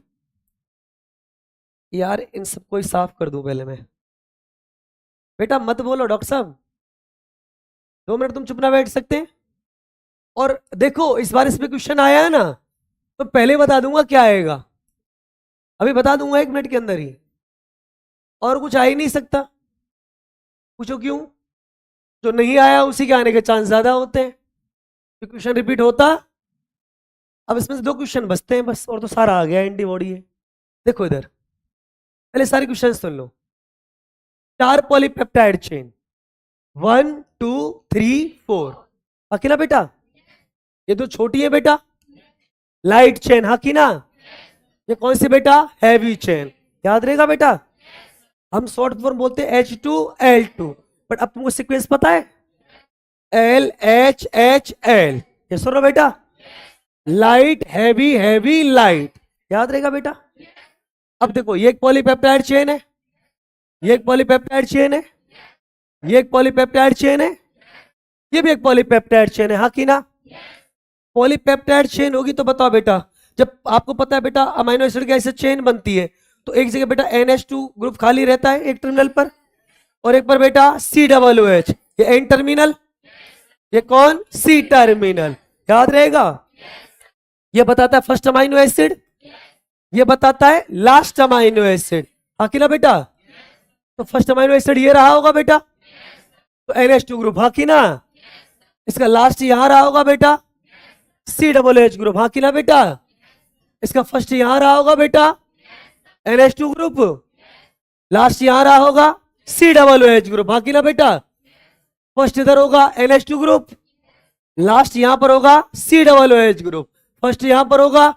यार इन सबको ही साफ कर दूं पहले मैं। बेटा मत बोलो डॉक्टर साहब, 2 मिनट तुम चुप ना बैठ सकते? और देखो इस बार इसमें क्वेश्चन आया है ना, तो पहले बता दूंगा क्या आएगा, अभी बता दूंगा 1 मिनट के अंदर ही, और कुछ आ ही नहीं सकता। पूछो क्यों? जो नहीं आया उसी के आने के चांस ज्यादा होते हैं, तो क्वेश्चन रिपीट होता। अब इसमें से 2 क्वेश्चन बचते हैं बस, और तो सारा आ गया, एंटीबॉडी है। देखो इधर, पहले सारे क्वेश्चन सुन लो। 4 पॉलीपेप्टाइड चेन, 1 2 3 4, अकेला बेटा। ये तो छोटी है बेटा, लाइट चेन, हाँ की ना। ये कौन सी बेटा, हैवी चेन, याद रहेगा बेटा। हम शॉर्ट फॉर्म बोलते हैं H2L2, बट अब तुमको सीक्वेंस पता है, LHHL। ये सुनो बेटा, लाइट हैवी हैवी लाइट, याद रहेगा बेटा। अब देखो ये एक पॉलीपेप्टाइड चेन है, ये एक पॉलीपेप्टाइड चेन है, ये एक पॉलीपेप्टाइड चेन है, ये भी एक पॉलीपेप्टाइड चेन है, हाँ की ना। पॉलीपेप्टाइड चेन होगी तो बताओ बेटा, जब आपको पता है बेटा अमीनो एसिड की ऐसे चेन बनती है, तो एक जगह बेटा NH2 ग्रुप खाली रहता है एक टर्मिनल पर, और एक पर बेटा COOH, ये एन टर्मिनल, ये कौन, सी टर्मिनल, याद रहेगा। ये बताता है फर्स्ट अमीनो एसिड, ये बताता है लास्ट अमीनो एसिड, हाँ की ना बेटा। तो फर्स्ट अमीनो एसिड ये रहा होगा बेटा, तो NH2 ग्रुप, हाँ की ना। इसका लास्ट यहां रहा होगा बेटा, COOH ग्रुप, हाँ की ना बेटा। इसका फर्स्ट यहां रहा होगा बेटा, NH2 ग्रुप, लास्ट यहां रहा होगा COOH ग्रुप, हाँ की ना बेटा। फर्स्ट इधर होगा NH2 ग्रुप, लास्ट यहां पर होगा COOH ग्रुप, फर्स्ट यहां पर होगा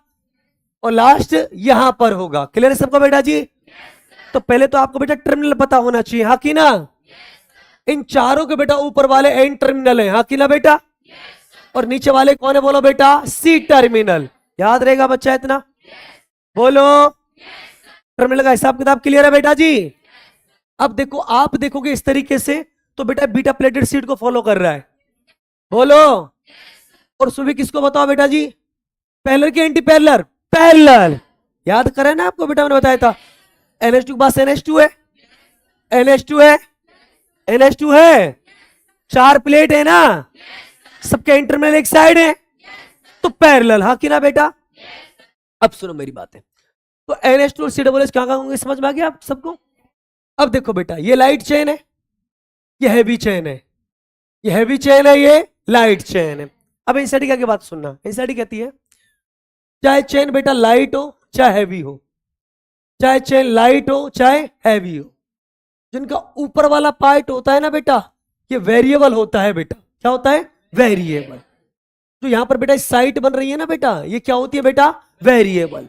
और लास्ट यहां पर होगा। क्लियर है सबका बेटा जी? तो पहले तो आपको बेटा टर्मिनल पता होना चाहिए, हाँ की ना। इन चारों के बेटा ऊपर वाले एन टर्मिनल है, हाँ की ना बेटा, और नीचे वाले कौन है बोलो बेटा, सी टर्मिनल। याद रहेगा बच्चा इतना, बोलो। टर्मिनल का हिसाब किताब क्लियर है बेटा जी? अब देखो, आप देखोगे इस तरीके से तो बेटा बीटा प्लेटेड सीट को फॉलो कर रहा है, बोलो। और सुबह किसको बताओ बेटा जी, पैरेलल की एंटी पैरेलल, पैरेलल। याद करें ना आपको बेटा, मैंने बताया था NH2 के पास NH2 है, NH2 है, NH2 है, 4 प्लेट है ना, सबके इंटरमिनल एक साइड है, तो पैरेलल, हाँ की ना बेटा। अब सुनो मेरी बातें, तो NH2 और COOH कहां होंगे, समझ में आ गया आप सबको? अब देखो बेटा, ये लाइट चेन है, ये हैवी चेन है, ये हैवी चेन है, ये लाइट चेन है। अब एनसीईआरटी क्या की बात सुनना, एनसीईआरटी कहती है चाहे चेन बेटा लाइट हो चाहे हैवी हो, चाहे चेन लाइट हो चाहे हैवी हो, जिनका ऊपर वाला पार्ट होता है ना बेटा, ये वेरिएबल होता है बेटा। क्या होता है, वेरिएबल। तो यहां पर बेटा साइट बन रही है ना बेटा, ये क्या होती है बेटा, वेरिएबल।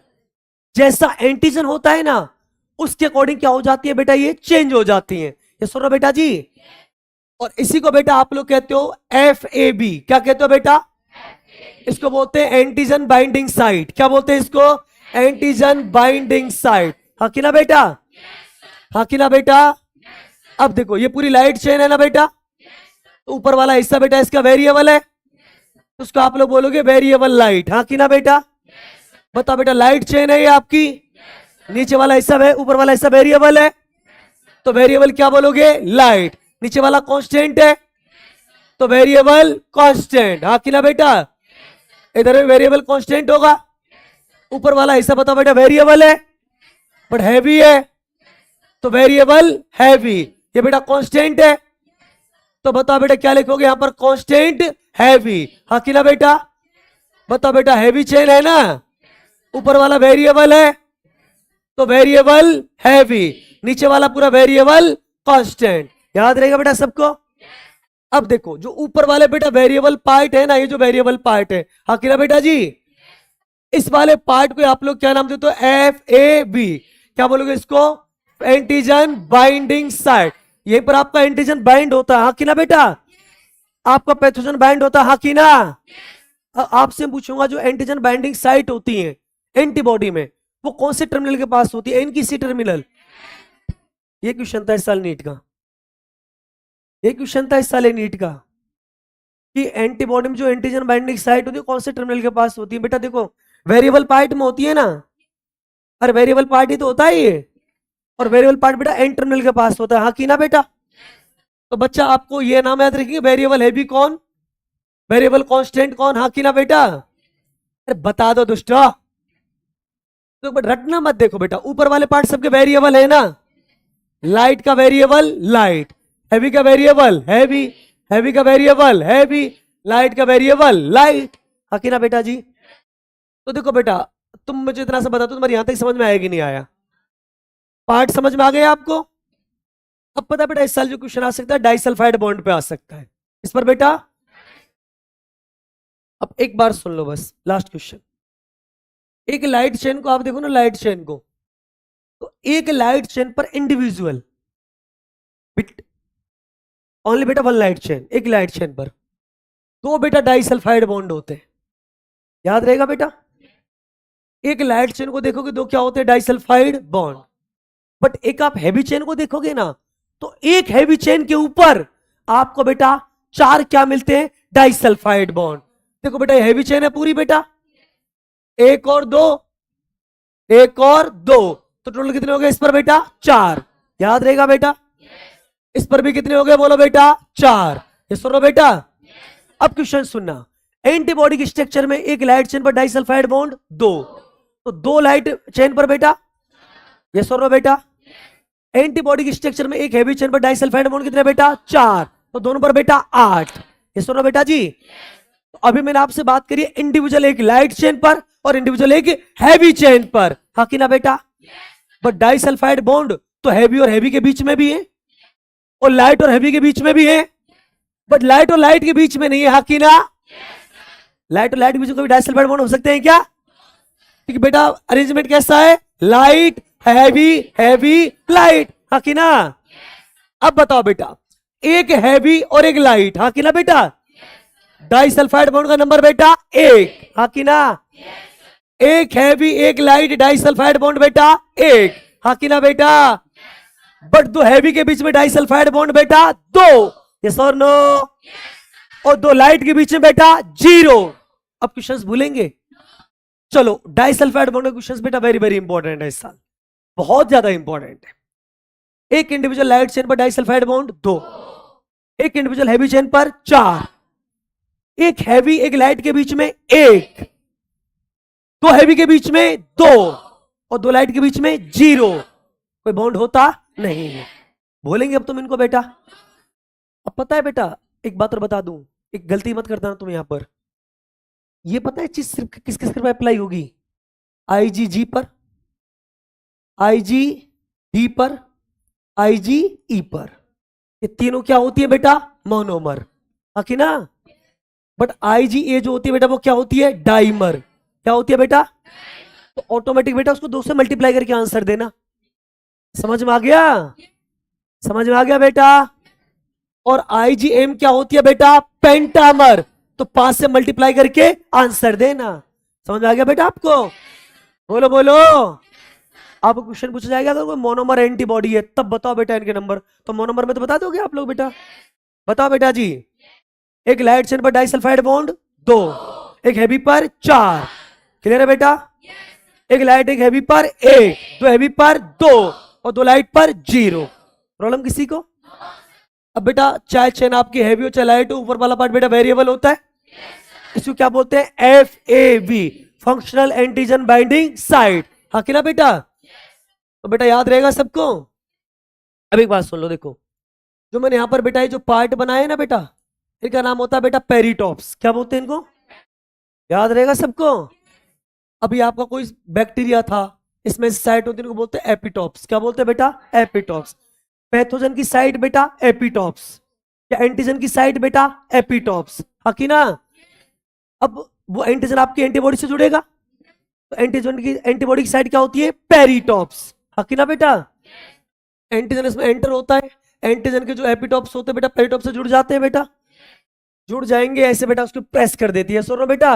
जैसा एंटीजन होता है ना, उसके अकॉर्डिंग क्या हो जाती है बेटा, ये चेंज हो जाती है। ये सुनो बेटा जी। और इसी को बेटा आप लोग कहते हो FAB। क्या कहते हो बेटा? इसको बोलते हैं एंटीजन बाइंडिंग साइट। क्या बोलते हैं इसको? Antigen binding site. हाँ कि ना बेटा? हाँ कि ना बेटा? अब देखो ये पूरी लाइट चेन है ना बेटा, तो ऊपर वाला हिस्सा बेटा इसका वेरिएबल है, तो उसको आप लोग बोलोगे वेरिएबल लाइट। हाँ कि ना बेटा? बताओ बेटा, लाइट चेन है ये आपकी, नीचे वाला हिस्सा है, ऊपर वाला हिस्सा वेरिएबल है, तो वेरिएबल क्या बोलोगे? लाइट। नीचे वाला कांस्टेंट है, तो वेरिएबल कांस्टेंट। हाँ कि ना बेटा? इधर भी वेरिएबल कांस्टेंट होगा। ऊपर वाला हिस्सा बताओ बेटा वेरिएबल है बट हैवी है, तो वेरिएबल हैवी। ये बेटा कांस्टेंट है, तो बताओ बेटा क्या लिखोगे यहां पर? Constant heavy. हाँ कि ना बेटा? बताओ बेटा, हैवी चेन है ना, ऊपर वाला वेरिएबल है तो वेरिएबल हैवी, नीचे वाला पूरा वेरिएबल कांस्टेंट। याद रहेगा बेटा सबको? अब देखो जो ऊपर वाले बेटा वेरिएबल पार्ट है ना, ये जो वेरिएबल पार्ट है, हाँ कि ना बेटा जी, इस वाले पार्ट को आप लोग क्या नाम देते हो? FAB। क्या बोलोगे इसको? Antigen binding site. यहीं पर आपका एंटीजन बाइंड होता है। हाँ कि ना बेटा? आपका पैथोजन बाइंड होता है। हाँ कि ना? आपसे पूछूंगा जो एंटीजन बाइंडिंग साइट होती है एंटीबॉडी में, वो कौन से टर्मिनल के पास होती है? N की सी टर्मिनल। ये क्वेश्चन था इस साल नीट का, ये क्वेश्चन था इस साल नीट का कि एंटीबॉडी में जो एंटीजन बाइंडिंग साइट होती है कौन से टर्मिनल के पास होती है। बेटा देखो वेरिएबल पार्ट में होती है ना, अरे वेरिएबल पार्ट ही तो होता है ये, और वेरिएबल पार्ट बेटा एन टर्मिनल के पास होता है। हाँ कि ना बेटा? तो बच्चा आपको ये नाम याद रखिए, वेरिएबल हैवी कौन, वेरिएबल कांस्टेंट कौन। हाँ कि ना बेटा? अरे बता दो दुष्टो, तो बट रटना मत। देखो बेटा ऊपर वाले पार्ट सबके वेरिएबल है ना, लाइट का वेरिएबल लाइट, हैवी का वेरिएबल हैवी, हैवी का वेरिएबल हैवी, लाइट का वेरिएबल लाइट। हाँ कि ना बेटा जी? तो देखो बेटा, तुम मुझे इतना सा बता दो, तुम्हारे यहां तक समझ में आया कि नहीं आया? पार्ट समझ में आ गया आपको? अब पता बेटा इस साल जो क्वेश्चन आ सकता है डाइसल्फाइड बॉन्ड पे आ सकता है। इस पर बेटा अब एक बार सुन लो बस, लास्ट क्वेश्चन। एक लाइट चेन को आप देखो ना, लाइट चेन को, तो एक लाइट चेन पर इंडिविजुअल बिट ओनली बेटा वन लाइट चेन, एक लाइट चेन पर दो बेटा डाइसल्फाइड बॉन्ड होते हैं। याद रहेगा बेटा? एक लाइट चेन को देखोगे दो क्या होते हैं? Disulphide bond. बट एक आप हैवी चेन को देखोगे ना, तो एक हैवी चेन के ऊपर आपको बेटा चार क्या मिलते हैं? Disulphide bond. देखो बेटा ये हैवी चेन है पूरी बेटा, एक और दो, एक और दो, तो टोटल कितने हो गए इस पर बेटा? चार। याद रहेगा बेटा? इस पर भी कितने हो गए बोलो बेटा? चार। ये सुनो बेटा, अब क्वेश्चन सुनना। एंटीबॉडी के स्ट्रक्चर में एक लाइट चेन पर डाइसल्फाइड बॉन्ड दो, तो दो लाइट चेन पर बेटा, ये सुनो बेटा, एंटीबॉडी के स्ट्रक्चर में एक हैवी चेन पर डाइसल्फाइड बॉन्ड कितने बेटा? चार, तो दोनों पर बेटा 8। ये सुनो बेटा जी, तो अभी मैंने आपसे बात करी इंडिविजुअल एक लाइट चेन पर और इंडिविजुअल एक हैवी चेन पर। हाँ कि ना बेटा? बट डाइसल्फाइड बॉन्ड तो हैवी और हैवी के बीच में भी है, और लाइट और हैवी के बीच में भी है, बट लाइट और लाइट के बीच में नहीं है। हाँ कि ना? लाइट और लाइट के बीच में कभी डाइसल्फाइड बॉन्ड हो सकते हैं क्या? क्योंकि बेटा अरेंजमेंट कैसा है? Light heavy heavy light. हाँ कि ना? अब बताओ बेटा, एक हैवी और एक लाइट। हाँ कि ना बेटा? डाइसल्फाइड बॉन्ड का नंबर बेटा 1। हाँ कि ना? एक हैवी एक लाइट डाइसल्फाइड बॉन्ड बेटा 1। हाँ कि ना बेटा? बट दो हैवी के बीच में डाइसल्फाइड बॉन्ड बेटा 2। यस और नो? और दो लाइट के बीच में बेटा 0। अब क्वेश्चंस भूलेंगे? चलो डाइसल्फाइड बॉन्ड के क्वेश्चंस बेटा वेरी वेरी इंपॉर्टेंट है इस साल, बहुत ज्यादा इंपॉर्टेंट है। एक इंडिविजुअल लाइट चेन पर डाइसल्फाइड बॉन्ड 2, एक इंडिविजुअल हैवी चेन पर 4, एक हैवी एक लाइट के बीच में 1, दो हैवी के बीच में 2 और दो लाइट के बीच में 0। कोई बॉन्ड होता नहीं है। बोलेंगे अब तुम इनको बेटा? अब पता है बेटा, एक बात और बता दूं, एक गलती मत करता ना तुम यहां पर। ये पता है चीज सिर्फ किस किस पर अप्लाई होगी? IgG पर, IgD पर, IgE पर। ये तीनों क्या होती है बेटा? मोनोमर। हाँ कि ना? बट IgA जो होती है बेटा वो क्या होती है? डाइमर। क्या होती है बेटा? तो ऑटोमेटिक बेटा उसको 2 से मल्टीप्लाई करके आंसर देना। समझ में आ गया? समझ में आ गया बेटा? और आईजीएम क्या होती है बेटा? पेंटामर। तो 5 से मल्टीप्लाई करके आंसर देना। समझ में आ गया बेटा आपको? बोलो बोलो। आपको क्वेश्चन पूछा जाएगा अगर कोई मोनोमर एंटीबॉडी है तब बताओ बेटा इनके नंबर। तो मोनोमर में तो बता दोगे आप लोग बेटा? बताओ बेटा जी। एक लाइट चेन पर डाइसल्फाइड बॉन्ड 2, एक हैवी पर 4। क्लियर है बेटा? एक लाइट एक हैवी पर 1, 2 हैवी पर 2 और 2 लाइट पर 0। प्रॉब्लम किसी को? अब बेटा चाहे चेन आपकी हैवी हो चाहे लाइट हो, ऊपर वाला पार्ट बेटा वेरिएबल होता है। इसको क्या बोलते हैं? FAB, functional antigen binding site. हाँ कि ना बेटा? तो बेटा याद रहेगा सबको? अब एक बात सुन लो, देखो जो मैंने यहां पर बेटा ये जो पार्ट बनाए हैं ना बेटा, इनका नाम होता है बेटा पेरिटॉप्स। क्या बोलते हैं इनको? याद रहेगा सबको? अभी आपका कोई बैक्टीरिया था, इसमें साइट होती है, इनको बोलते हैं एपिटॉप्स। क्या बोलते हैं बेटा? एपिटॉप्स। पैथोजन की साइट बेटा एपिटॉप्स, या एंटीजन की साइट बेटा एपिटॉप्स। हाँ कि ना? अब वो एंटीजन आपकी एंटीबॉडी से जुड़ेगा तो एंटीजन की एंटीबॉडी की साइट क्या होती है? पेरिटॉप्स। हाँ कि ना बेटा? एंटीजन इसमें एंटर होता है, एंटीजन के जो एपिटॉप्स होते हैं बेटा पेरिटॉप से जुड़ जाते हैं बेटा। जुड़ जाएंगे ऐसे बेटा, उसको प्रेस कर देती है। सुनो बेटा,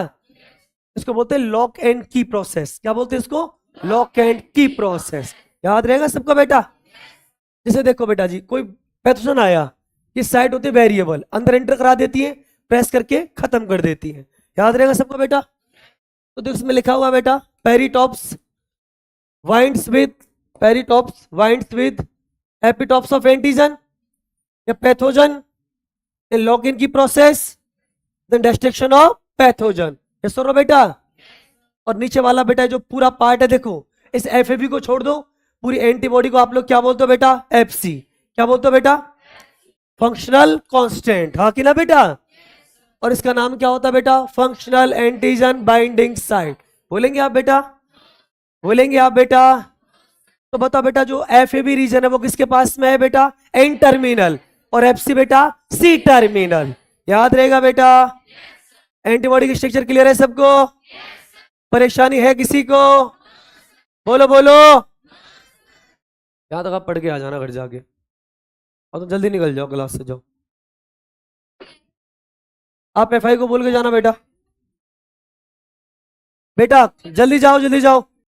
इसको बोलते हैं लॉक एंड की प्रोसेस। क्या बोलते हैं इसको? लॉक एंड की प्रोसेस। याद रहेगा सबको बेटा? जैसे देखो बेटा जी, कोई पैथोजन आया, ये साइट होती है वेरिएबल, अंदर एंटर करा देती है, प्रेस करके खत्म कर देती है। याद रहेगा सबको बेटा? तो देखो इसमें लिखा हुआ बेटा paratopes binds with, paratopes binds with epitopes of antigen या पैथोजन इन लॉक इन की process then destruction of pathogen. ये सुनो बेटा। और नीचे वाला बेटा जो पूरा पार्ट है, देखो इस एफएबी को छोड़ दो, पूरी एंटीबॉडी को आप लोग क्या बोलते हो बेटा? एफसी। क्या बोलते हो बेटा? Functional constant. हाँ कि ना बेटा? और इसका नाम क्या होता है बेटा? Functional antigen binding site. बोलेंगे आप बेटा? बोलेंगे आप बेटा? तो बताओ बेटा जो एफएबी रीजन है वो किसके पास में है बेटा? N terminal. और एफसी बेटा सी टर्मिनल। याद रहेगा बेटा? एंटीबॉडी की स्ट्रक्चर क्लियर है सबको? परेशानी है किसी को? बोलो बोलो। यहां तक आप पढ़ के आ जाना घर जाके, और तुम जल्दी निकल जाओ क्लास से। जाओ आप एफआई को बोल के जाना बेटा। बेटा जल्दी जाओ जल्दी जाओ।